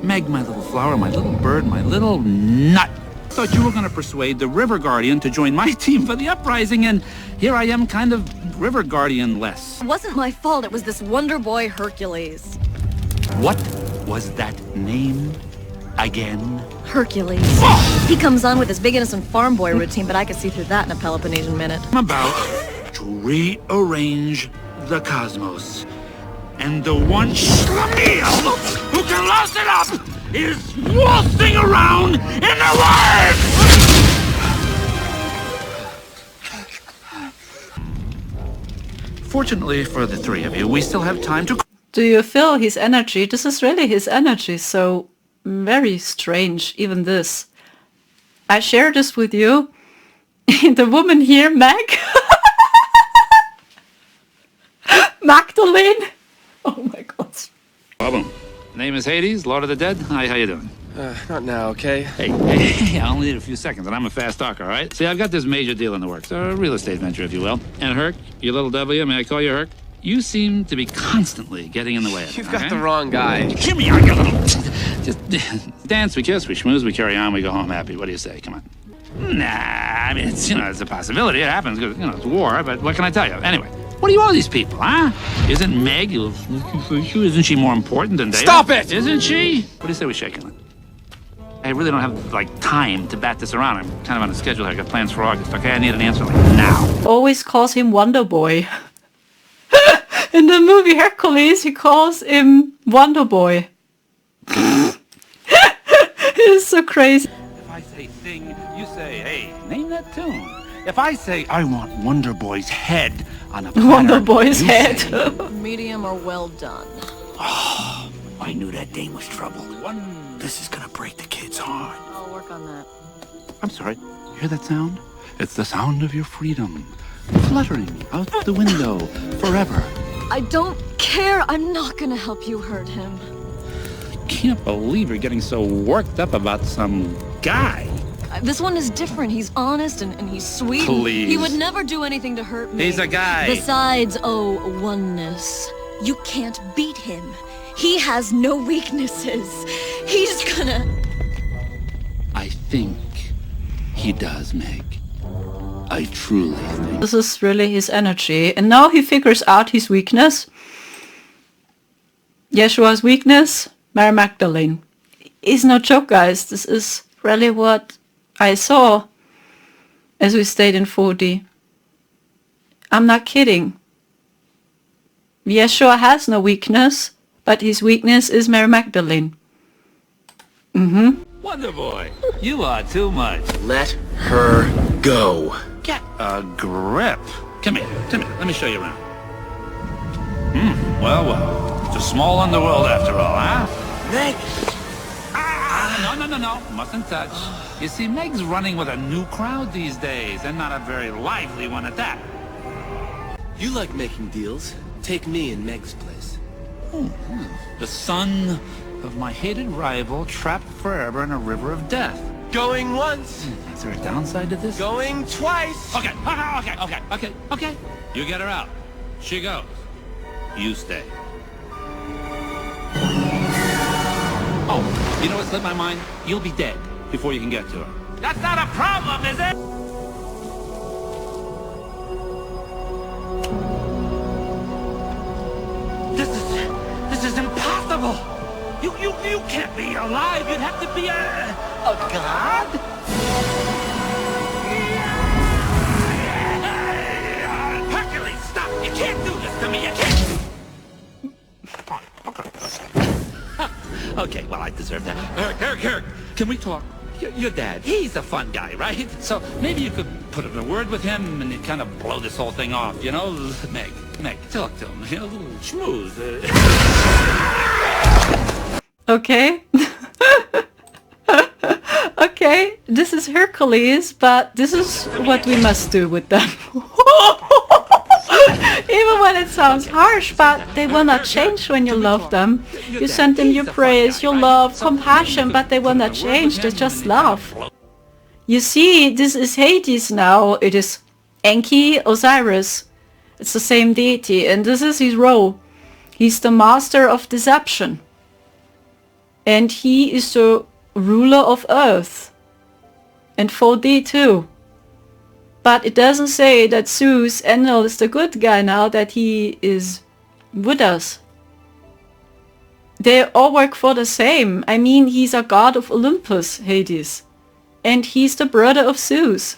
Meg, my little flower, my little bird, my little nut. I thought you were going to persuade the River Guardian to join my team for the uprising, and here I am kind of River Guardian-less. It wasn't my fault, it was this wonder boy Hercules. What was that name again? Hercules. He comes on with his big innocent farm boy routine, but I could see through that in a Peloponnesian minute. I'm about to rearrange the cosmos. And the one schlemiel who can louse it up is waltzing around in the world! Fortunately for the three of you, we still have time to... Do you feel his energy? This is really his energy, so very strange, even this. I share this with you. The woman here, Meg. Magdalene. Oh my god. Problem. Name is Hades, Lord of the Dead. Hi, how you doing? Not now, okay? Hey, I only need a few seconds, and I'm a fast talker, all right? See, I've got this major deal in the works, a real estate venture, if you will. And Herc, you little W, may I call you Herc? You seem to be constantly getting in the way of it. You've got the wrong guy. Give me your little... Just dance, we kiss, we schmooze, we carry on, we go home happy. What do you say? Come on. Nah, I mean, it's, it's a possibility. It happens, because, it's war, but what can I tell you? Anyway. What do you owe these people, huh? Isn't Meg, isn't she more important than David? Stop it! Isn't she? What do you say we shake it? I really don't have, time to bat this around. I'm kind of on a schedule here. I got plans for August. Okay, I need an answer, now. Always calls him Wonder Boy. In the movie Hercules, he calls him Wonder Boy. It's so crazy. If I say sing, you say, hey, name that tune. If I say, I want Wonder Boy's head on a platter, Wonder Boy's head. Medium or well done. Oh, I knew that dame was trouble. This is gonna break the kid's heart. I'll work on that. I'm sorry, you hear that sound? It's the sound of your freedom. Fluttering out the window forever. I don't care. I'm not gonna help you hurt him. Can't believe you're getting so worked up about some guy. This one is different. He's honest and he's sweet. Please. He would never do anything to hurt me. He's a guy. Besides, oneness. You can't beat him. He has no weaknesses. He's gonna... I think he does, Meg. I truly think. This is really his energy. And now he figures out his weakness. Yeshua's weakness, Mary Magdalene. It's no joke, guys. This is really what I saw as we stayed in 4D. I'm not kidding. Yeshua has no weakness, but his weakness is Mary Magdalene. Wonder Boy, you are too much. Let her go. Get a grip. Come here, let me show you around. Well. It's a small underworld after all, huh? Meg! No. Mustn't touch. You see, Meg's running with a new crowd these days, and not a very lively one at that. You like making deals. Take me in Meg's place. The son of my hated rival, trapped forever in a river of death. Going once. Is there a downside to this? Going twice. Okay. You get her out. She goes. You stay. Oh, you know what slipped my mind? You'll be dead before you can get to her. That's not a problem, is it? This is impossible. You can't be alive. You'd have to be a god. Hercules, stop! You can't do this to me. You can't. Okay, well, I deserve that. Herc, can we talk? Your dad, he's a fun guy, right? So maybe you could put in a word with him and kind of blow this whole thing off, you know? Meg, talk to him, you know, a little schmooze. Okay. Okay, this is Hercules, but this is what we must do with them. Even when it sounds harsh, but they will not change when you love them. You send them your praise, your love, compassion, but they will not change, they just love. You see, this is Hades now. It is Enki, Osiris. It's the same deity, and this is his role. He's the master of deception. And he is the ruler of Earth. And 4D too. But it doesn't say that Zeus, Enlil, is the good guy now that he is with us. They all work for the same. I mean, he's a god of Olympus, Hades. And he's the brother of Zeus.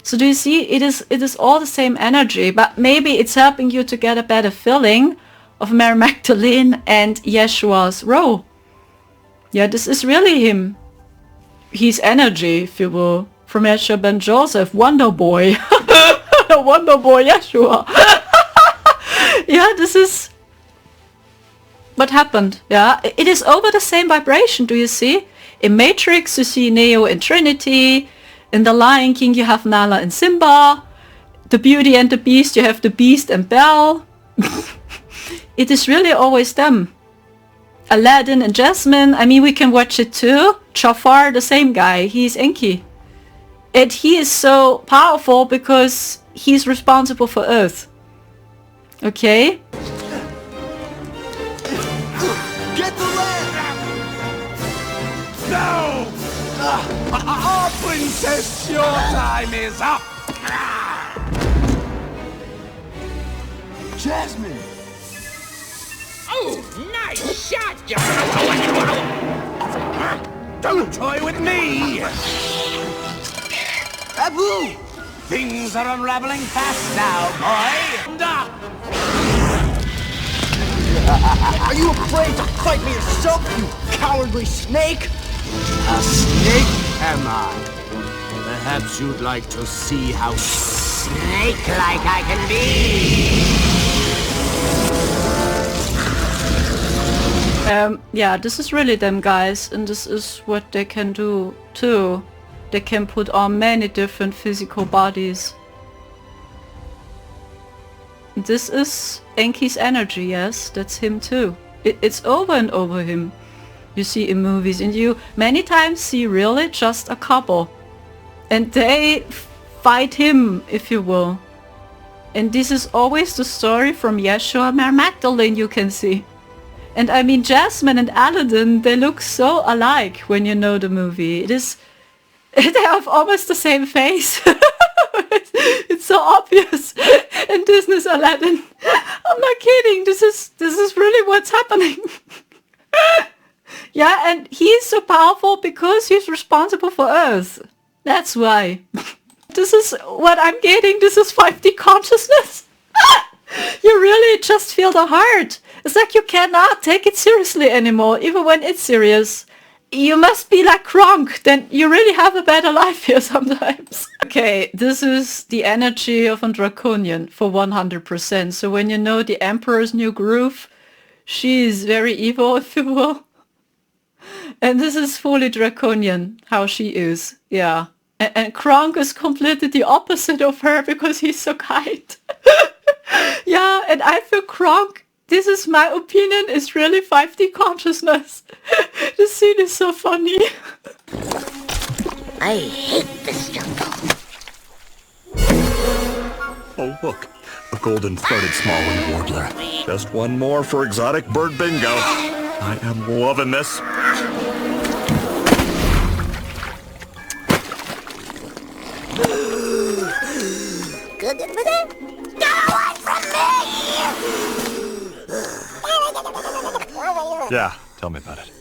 So do you see, it is all the same energy, but maybe it's helping you to get a better feeling of Mary Magdalene and Yeshua's role. Yeah, this is really him. He's energy, if you will. From Yeshua ben Joseph, Wonder Boy. Wonder Boy Yeshua. Yeah, this is what happened. Yeah, it is over the same vibration, do you see? In Matrix, you see Neo and Trinity. In The Lion King, you have Nala and Simba. The Beauty and the Beast, you have the Beast and Belle. It is really always them. Aladdin and Jasmine, I mean, we can watch it too. Jafar, the same guy, he's Enki. And he is so powerful because he's responsible for Earth. Okay? Get the lamp! No! Princess, your time is up! Jasmine! Oh, nice shot, Don't toy with me! Abu! Things are unraveling fast now, boy! Are you afraid to fight me yourself, you cowardly snake? A snake, am I? Perhaps you'd like to see how snake-like I can be! Yeah, this is really them guys, and this is what they can do too. They can put on many different physical bodies. This is Enki's energy, yes, that's him too. It's over and over him. You see in movies, and you many times see really just a couple. And they fight him, if you will. And this is always the story from Yeshua, Mary Magdalene, you can see. And I mean, Jasmine and Aladdin, they look so alike when you know the movie. They have almost the same face. It's so obvious. And Disney's Aladdin. I'm not kidding. This is really what's happening. Yeah, and he's so powerful because he's responsible for Earth. That's why. This is what I'm getting. This is 5D consciousness. You really just feel the heart. It's like you cannot take it seriously anymore, even when it's serious. You must be like Kronk, then you really have a better life here sometimes. Okay, this is the energy of a Draconian for 100%. So when you know the Emperor's New Groove, she is very evil, if you will. And this is fully Draconian, how she is. Yeah. And Kronk is completely the opposite of her because he's so kind. Yeah, and I feel Kronk, this is my opinion, is really 5D consciousness. The scene is so funny. I hate this jungle. Oh, look. A golden-throated small-winged warbler. Just one more for exotic bird bingo. I am loving this. Get away from me! Yeah, tell me about it.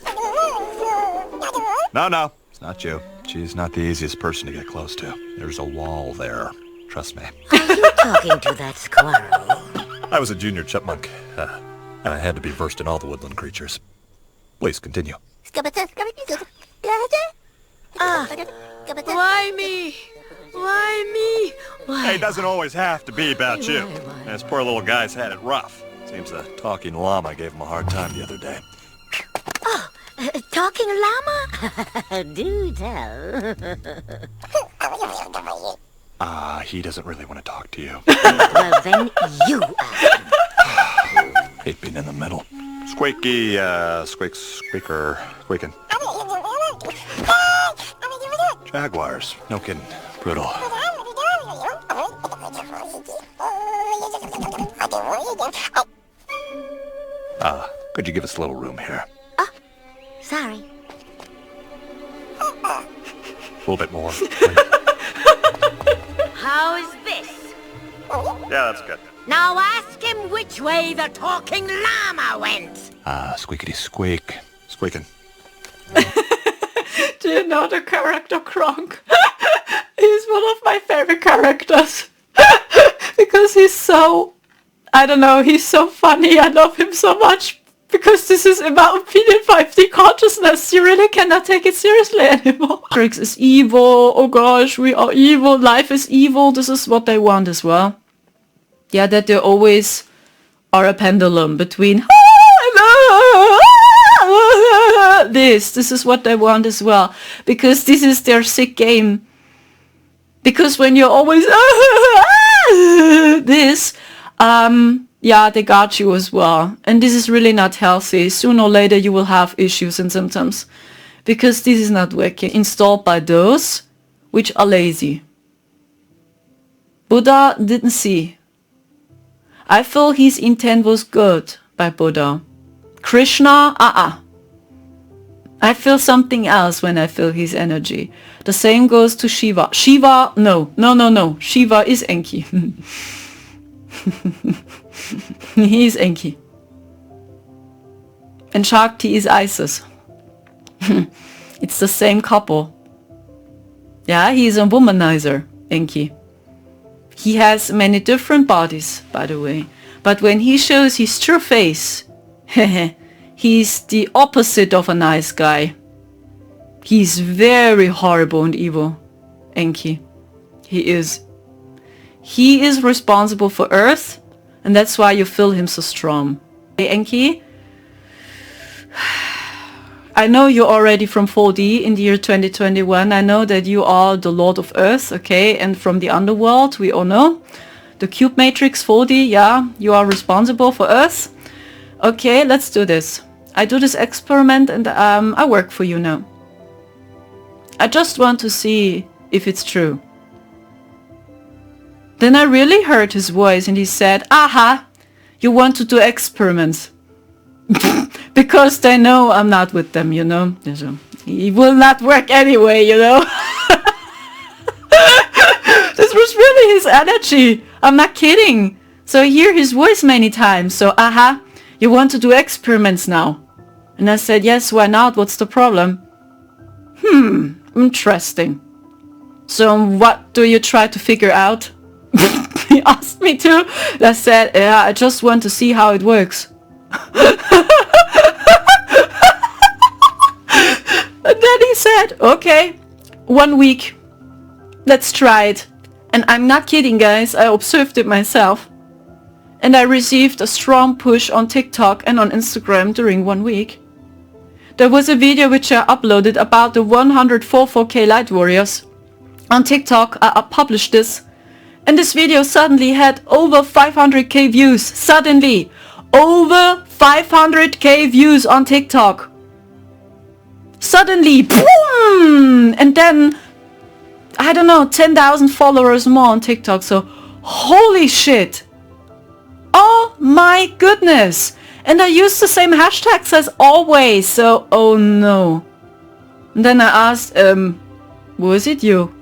No, it's not you. She's not the easiest person to get close to. There's a wall there. Trust me. Are you talking to that squirrel? I was a junior chipmunk, and I had to be versed in all the woodland creatures. Please continue. Why me? Why me? Why? Hey, it doesn't always have to be about you. This poor little guy's had it rough. Seems the talking llama gave him a hard time the other day. Oh, talking llama? Do tell. He doesn't really want to talk to you. Well, then you ask him. Hate being in the middle. Squeaky, squeaker, squeaking. Jaguars. No kidding. Brutal. Could you give us a little room here? Oh, sorry. A little bit more. How is this? Yeah, that's good. Now ask him which way the talking llama went. Squeakity squeak. Squeaking. Do you know the character Kronk? He's one of my favorite characters. Because he's so... I don't know, he's so funny. I love him so much. Because this is about opinion 5D consciousness. You really cannot take it seriously anymore. Matrix is evil. Oh gosh, we are evil. Life is evil. This is what they want as well. Yeah, that they always are a pendulum between this is what they want as well, because this is their sick game. Because when you're always this, yeah, they got you as well, and this is really not healthy. Sooner or later you will have issues and symptoms, because this is not working. Installed by those which are lazy. Buddha didn't see. I feel his intent was good by Buddha. Krishna, I feel something else when I feel his energy. The same goes to Shiva. Shiva, no. Shiva is Enki. He is Enki. And Shakti is Isis. It's the same couple. Yeah, he is a womanizer, Enki. He has many different bodies, by the way. But when he shows his true face, he's the opposite of a nice guy. He's very horrible and evil, Enki. He is. He is responsible for Earth, and that's why you feel him so strong. Hey, Enki, I know you're already from 4D in the year 2021. I know that you are the Lord of Earth, okay? And from the underworld, we all know. The Cube Matrix 4D, yeah, you are responsible for Earth. Okay, let's do this. I do this experiment and I work for you now. I just want to see if it's true. Then I really heard his voice and he said, aha, you want to do experiments. Because they know I'm not with them, you know. It will not work anyway, you know. This was really his energy. I'm not kidding. So I hear his voice many times. So, aha, you want to do experiments now? And I said, yes, why not? What's the problem? Interesting. So what do you try to figure out? He asked me to. And I said, yeah, I just want to see how it works. And then he said, okay, 1 week. Let's try it. And I'm not kidding, guys. I observed it myself. And I received a strong push on TikTok and on Instagram during 1 week. There was a video which I uploaded about the 104K Light Warriors. On TikTok, I published this. And this video suddenly had over 500k views. Suddenly. Over 500k views on TikTok. Suddenly. Boom! And then, I don't know, 10,000 followers more on TikTok. So, holy shit. Oh my goodness. And I used the same hashtags as always. So, oh no. And then I asked, was it you?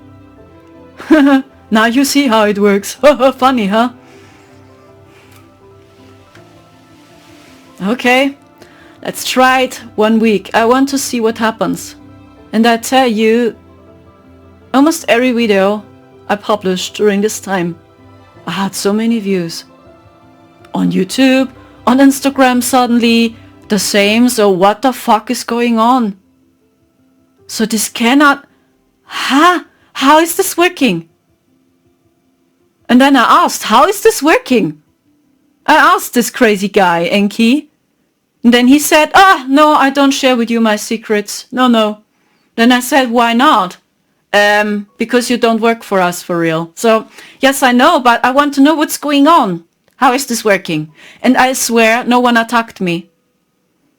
Now you see how it works. Funny, huh? Okay, let's try it 1 week. I want to see what happens. And I tell you, almost every video I published during this time, I had so many views. On YouTube, on Instagram suddenly, the same. So what the fuck is going on? So this cannot... How is this working? And then I asked, how is this working? I asked this crazy guy, Enki. And then he said, no, I don't share with you my secrets. No. Then I said, why not? Because you don't work for us for real. So, yes, I know, but I want to know what's going on. How is this working? And I swear no one attacked me.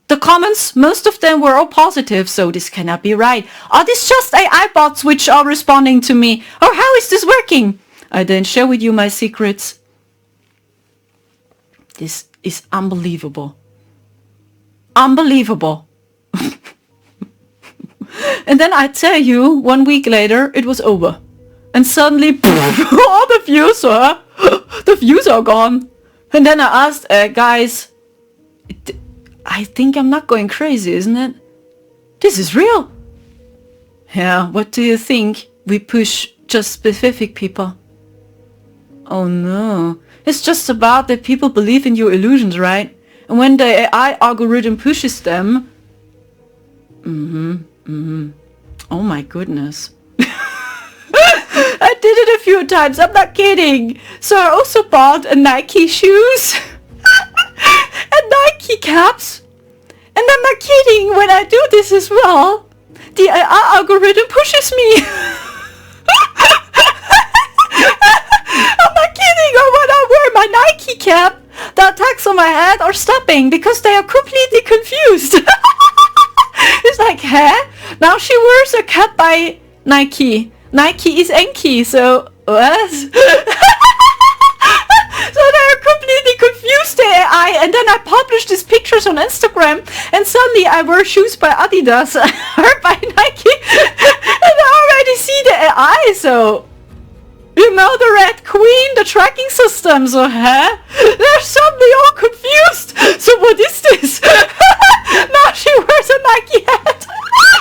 The comments, most of them were all positive, so this cannot be right. Are these just AI bots which are responding to me? Or how is this working? I didn't share with you my secrets. This is unbelievable. Unbelievable. And then I tell you, 1 week later, it was over. And suddenly, all the views are gone. And then I asked, guys, I think I'm not going crazy, isn't it? This is real. Yeah, what do you think? We push just specific people. Oh no. It's just about that people believe in your illusions, right? And when the AI algorithm pushes them... Oh my goodness. I did it a few times, I'm not kidding. So I also bought a Nike shoes. And Nike caps. And I'm not kidding, when I do this as well, the AI algorithm pushes me. I'm not kidding, or when I wear my Nike cap, the attacks on my head are stopping because they are completely confused. It's like, now she wears a cap by Nike. Nike is Enki, so what? So they're completely confused, the AI, and then I published these pictures on Instagram, and suddenly I wear shoes by Adidas or by Nike, and I already see the AI, so... You know, the Red Queen, the tracking system, so they're suddenly all confused. So what is this? Now she wears a Nike hat.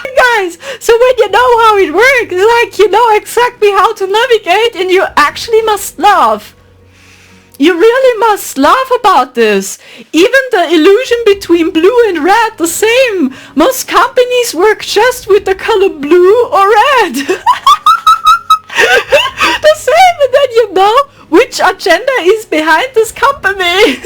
Guys, so when you know how it works, like you know exactly how to navigate, and you actually must laugh. You really must laugh about this. Even the illusion between blue and red, the same. Most companies work just with the color blue or red. The same, and then you know which agenda is behind this company.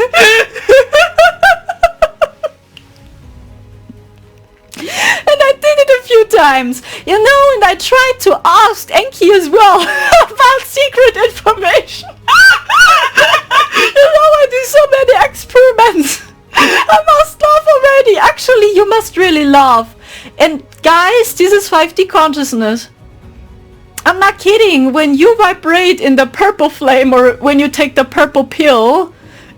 And I did it a few times, you know, and I tried to ask Enki as well about secret information. You know, I do so many experiments. I must laugh already. Actually, you must really laugh. And guys, this is 5D consciousness. I'm not kidding. When you vibrate in the purple flame, or when you take the purple pill,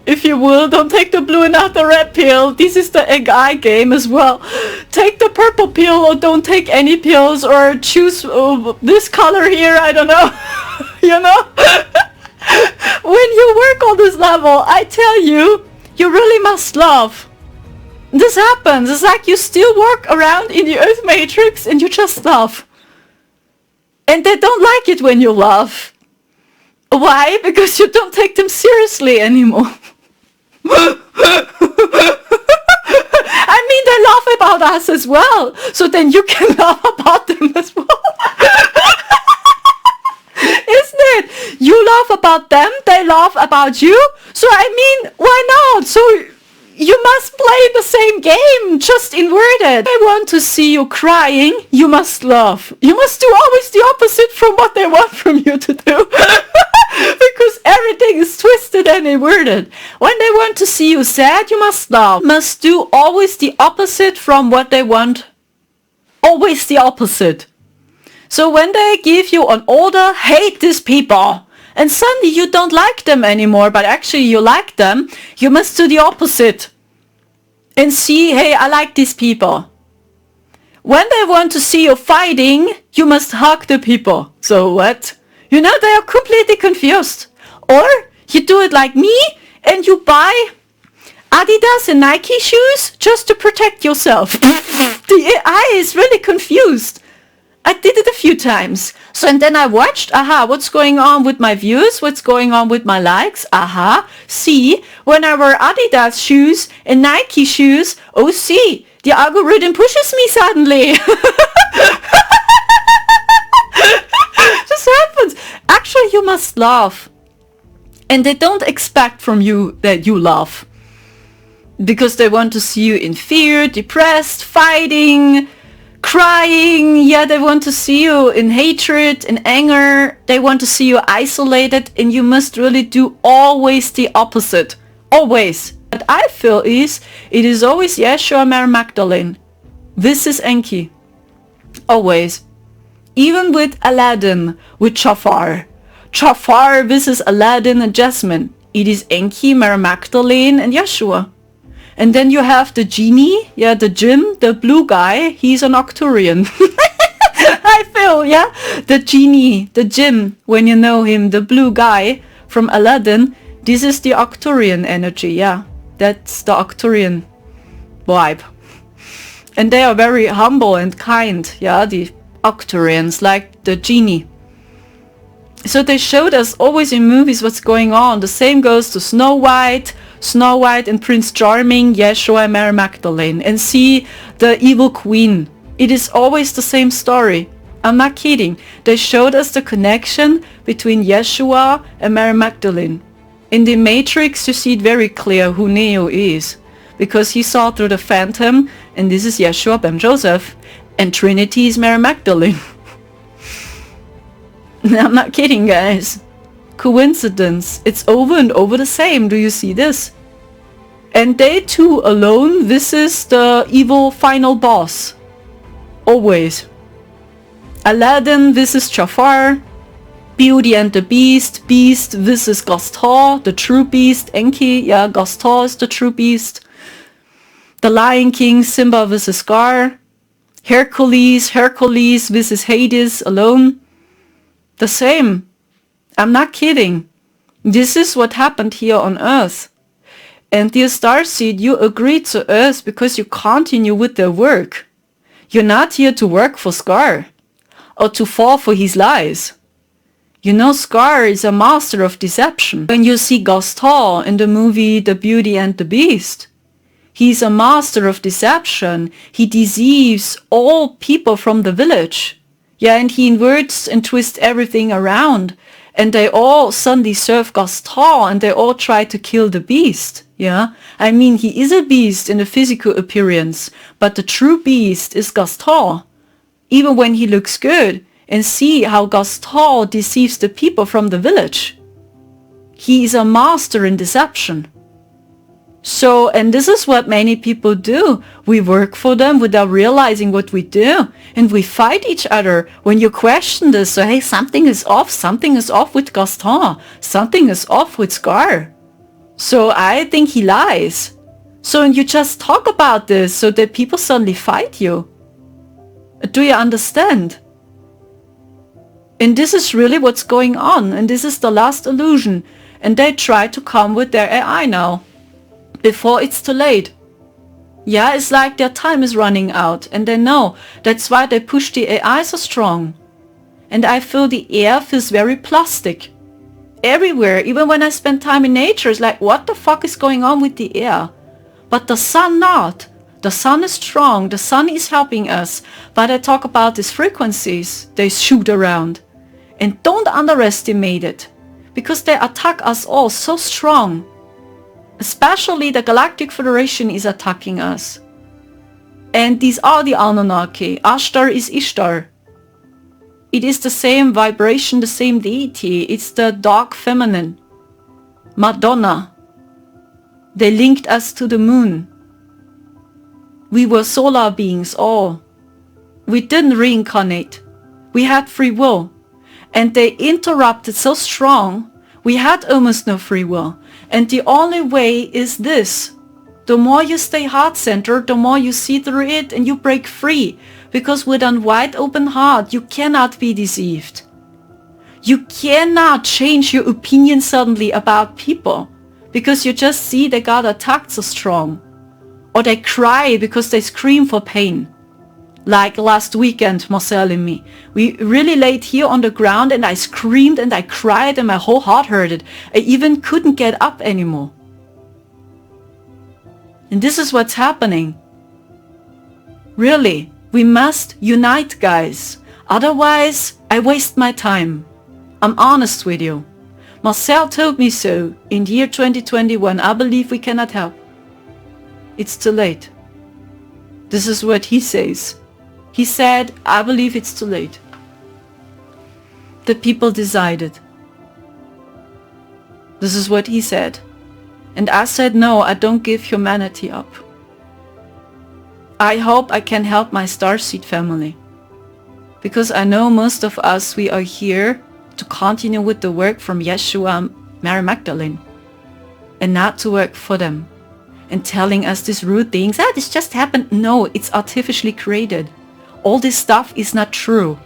if you will, don't take the blue and not the red pill. This is the AI game as well. Take the purple pill or don't take any pills, or choose this color here, I don't know. You know? When you work on this level, I tell you, you really must laugh. This happens. It's like you still walk around in the Earth Matrix and you just laugh. And they don't like it when you laugh. Why? Because you don't take them seriously anymore. I mean, they laugh about us as well. So then you can laugh about them as well. Isn't it? You laugh about them, they laugh about you. So I mean, why not? So you must play the same game, just inverted. They want to see you crying, you must laugh. You must do always the opposite from what they want from you to do. Because everything is twisted and inverted. When they want to see you sad, you must laugh. You must do always the opposite from what they want. Always the opposite. So when they give you an order, hate these people, and suddenly you don't like them anymore, but actually you like them, you must do the opposite. And see, hey, I like these people. When they want to see you fighting, you must hug the people. So what? You know, they are completely confused. Or you do it like me, and you buy Adidas and Nike shoes just to protect yourself. The AI is really confused. I did it a few times. So, and then I watched, what's going on with my views? What's going on with my likes? See, when I wear Adidas shoes and Nike shoes, oh, see, the algorithm pushes me suddenly. Just happens. Actually, you must laugh. And they don't expect from you that you laugh. Because they want to see you in fear, depressed, fighting, crying. Yeah, they want to see you in hatred, in anger. They want to see you isolated, and you must really do always the opposite. Always. What I feel is, it is always Yeshua, Mary Magdalene. This is Enki. Always. Even with Aladdin, with Jafar. Jafar versus Aladdin and Jasmine. It is Enki, Mary Magdalene, and Yeshua. And then you have the genie, yeah, the Jinn, the blue guy, he's an Arcturian. I feel, yeah? The genie, the Jinn, when you know him, the blue guy from Aladdin, this is the Arcturian energy, yeah. That's the Arcturian vibe. And they are very humble and kind, yeah, the Arcturians, like the genie. So they showed us always in movies what's going on. The same goes to Snow White and Prince Charming, Yeshua and Mary Magdalene. And see the evil queen. It is always the same story. I'm not kidding. They showed us the connection between Yeshua and Mary Magdalene. In the Matrix, you see it very clear who Neo is. Because he saw through the Phantom, and this is Yeshua ben Joseph. And Trinity is Mary Magdalene. I'm not kidding, guys. Coincidence. It's over and over the same. Do you see this? And they two alone, this is the evil final boss. Always. Aladdin, this is Jafar. Beauty and the Beast. Beast, this is Gaston, the true beast. Enki, yeah, Gaston is the true beast. The Lion King, Simba versus Scar. Hercules, this is Hades alone. The same. I'm not kidding. This is what happened here on Earth. And dear Starseed, you agreed to Earth because you continue with their work. You're not here to work for Scar or to fall for his lies. You know, Scar is a master of deception. When you see Gaston in the movie The Beauty and the Beast, he's a master of deception. He deceives all people from the village. Yeah, and he inverts and twists everything around. And they all suddenly serve Gaston and they all try to kill the beast. Yeah, I mean, he is a beast in the physical appearance, but the true beast is Gaston. Even when he looks good, and see how Gaston deceives the people from the village. He is a master in deception. So, and this is what many people do. We work for them without realizing what we do. And we fight each other when you question this. So, hey, something is off with Gaston. Something is off with Scar. So I think he lies. So, and you just talk about this so that people suddenly fight you. Do you understand? And this is really what's going on. And this is the last illusion. And they try to come with their AI now. Before it's too late. Yeah, it's like their time is running out and they know. That's why they push the AI so strong. And I feel the air feels very plastic. Everywhere, even when I spend time in nature, it's like, what the fuck is going on with the air? But the sun not. The sun is strong, the sun is helping us. But I talk about these frequencies they shoot around. And don't underestimate it. Because they attack us all so strong. Especially the Galactic Federation is attacking us. And these are the Anunnaki. Ashtar is Ishtar. It is the same vibration, the same deity. It's the dark feminine. Madonna. They linked us to the moon. We were solar beings all. We didn't reincarnate. We had free will. And they interrupted so strong, we had almost no free will. And the only way is this. The more you stay heart-centered, the more you see through it and you break free. Because with a wide open heart, you cannot be deceived. You cannot change your opinion suddenly about people. Because you just see they got attacked so strong. Or they cry because they scream for pain. Like last weekend, Marcel and me. We really laid here on the ground and I screamed and I cried and my whole heart hurted. I even couldn't get up anymore. And this is what's happening. Really, we must unite, guys. Otherwise, I waste my time. I'm honest with you. Marcel told me so in the year 2021. I believe we cannot help. It's too late. This is what he says. He said, I believe it's too late. The people decided. This is what he said. And I said, no, I don't give humanity up. I hope I can help my Starseed family. Because I know most of us, we are here to continue with the work from Yeshua and Mary Magdalene. And not to work for them. And telling us these rude things, this just happened. No, it's artificially created. All this stuff is not true.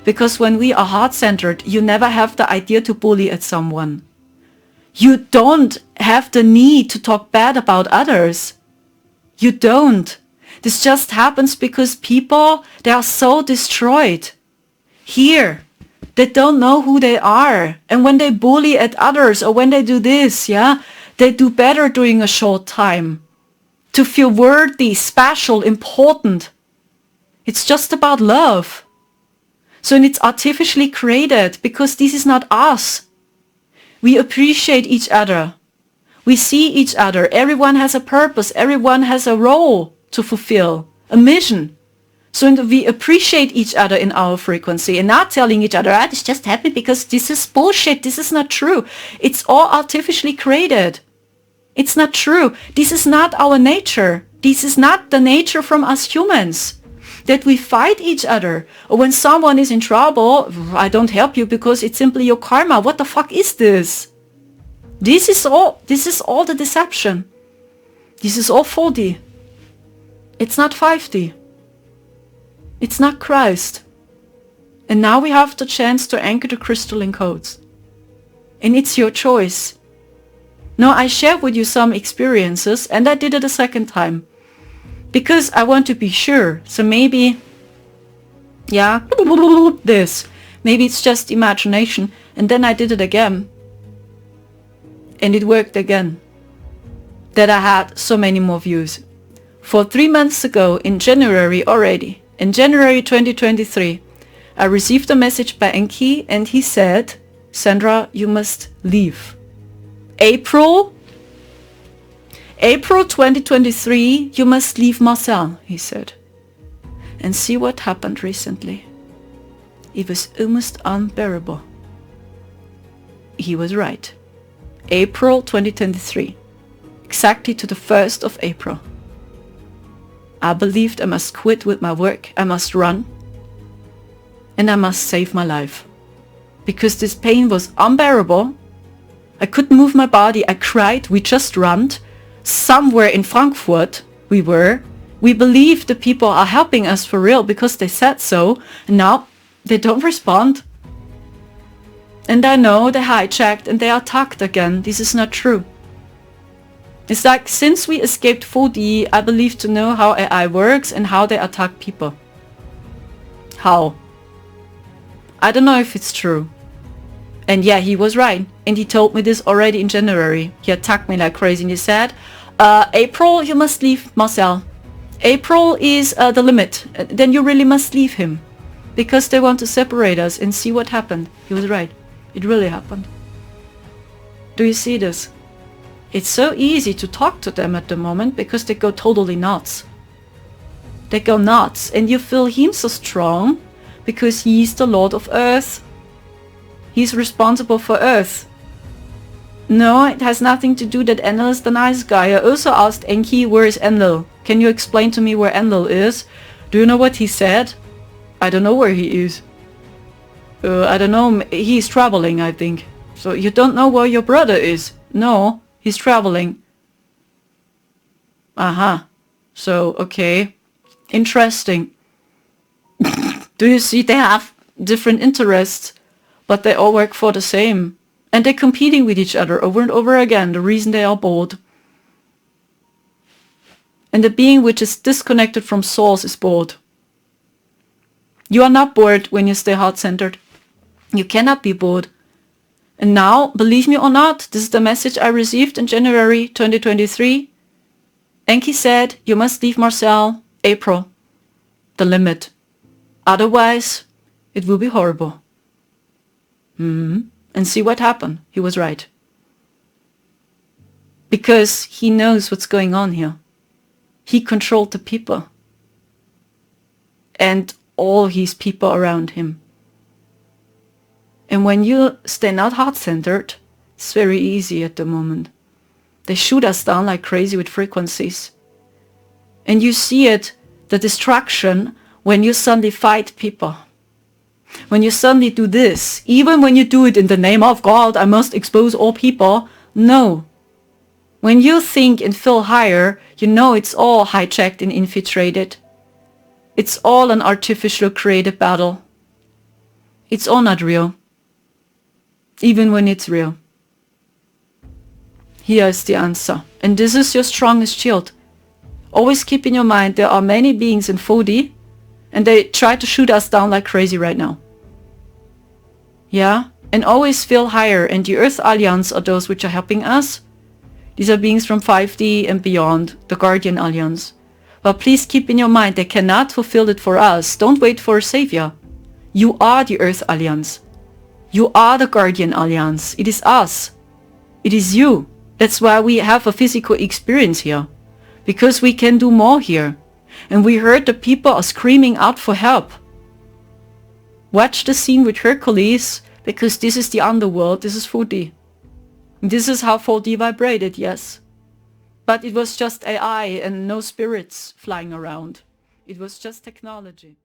Because when we are heart-centered, you never have the idea to bully at someone. You don't have the need to talk bad about others. You don't. This just happens because people, they are so destroyed. Here, they don't know who they are. And when they bully at others or when they do this, they do better during a short time. To feel worthy, special, important. It's just about love. So it's artificially created because this is not us. We appreciate each other. We see each other. Everyone has a purpose. Everyone has a role to fulfill, a mission. So we appreciate each other in our frequency and not telling each other, this just happened because this is bullshit. This is not true. It's all artificially created. It's not true. This is not our nature. This is not the nature from us humans. That we fight each other. Or when someone is in trouble, I don't help you because it's simply your karma. What the fuck is this? This is all the deception. This is all 4D. It's not 5D. It's not Christ. And now we have the chance to anchor the crystalline codes. And it's your choice. Now I shared with you some experiences and I did it a second time. Because I want to be sure. So maybe, this. Maybe it's just imagination. And then I did it again. And it worked again. That I had so many more views. For 3 months ago, in January already, in January 2023, I received a message by Enki and he said, Sandra, you must leave. April 2023, you must leave Marcel, he said. And see what happened recently. It was almost unbearable. He was right. April 2023. Exactly to the 1st of April. I believed I must quit with my work. I must run. And I must save my life. Because this pain was unbearable. I couldn't move my body. I cried. We just ran. Somewhere in Frankfurt we were. We believe the people are helping us for real because they said so. And now they don't respond. And I know they hijacked and they attacked again. This is not true. It's like since we escaped 4D, I believe to know how AI works and how they attack people. How? I don't know if it's true. And yeah, he was right. And he told me this already in January. He attacked me like crazy and he said, April, you must leave Marcel. April is the limit. Then you really must leave him. Because they want to separate us and see what happened. He was right. It really happened. Do you see this? It's so easy to talk to them at the moment because they go totally nuts. They go nuts and you feel him so strong because he's the Lord of Earth. He's responsible for Earth. No, it has nothing to do that Enlil is the nice guy. I also asked Enki, where is Enlil? Can you explain to me where Enlil is? Do you know what he said? I don't know where he is. I don't know. He's traveling, I think. So you don't know where your brother is? No. He's traveling. So, okay. Interesting. Do you see? They have different interests, but they all work for the same. And they're competing with each other over and over again. The reason they are bored. And the being which is disconnected from source is bored. You are not bored when you stay heart-centered. You cannot be bored. And now, believe me or not, this is the message I received in January 2023. Enki said, you must leave Marcel April, the limit. Otherwise, it will be horrible. And see what happened. He was right. Because he knows what's going on here. He controlled the people. And all his people around him. And when you stay not heart-centered, it's very easy at the moment. They shoot us down like crazy with frequencies. And you see it, the destruction, when you suddenly fight people. When you suddenly do this, even when you do it in the name of God, I must expose all people. No. When you think and feel higher, you know it's all hijacked and infiltrated. It's all an artificial created battle. It's all not real. Even when it's real. Here is the answer. And this is your strongest shield. Always keep in your mind there are many beings in 4D and they try to shoot us down like crazy right now. Yeah? And always feel higher, and the Earth Alliance are those which are helping us. These are beings from 5D and beyond, the Guardian Alliance. But please keep in your mind they cannot fulfill it for us. Don't wait for a savior. You are the Earth Alliance. You are the Guardian Alliance. It is us. It is you. That's why we have a physical experience here. Because we can do more here. And we heard the people are screaming out for help. Watch the scene with Hercules, because this is the underworld. This is 4D. This is how 4D vibrated, yes. But it was just AI and no spirits flying around. It was just technology.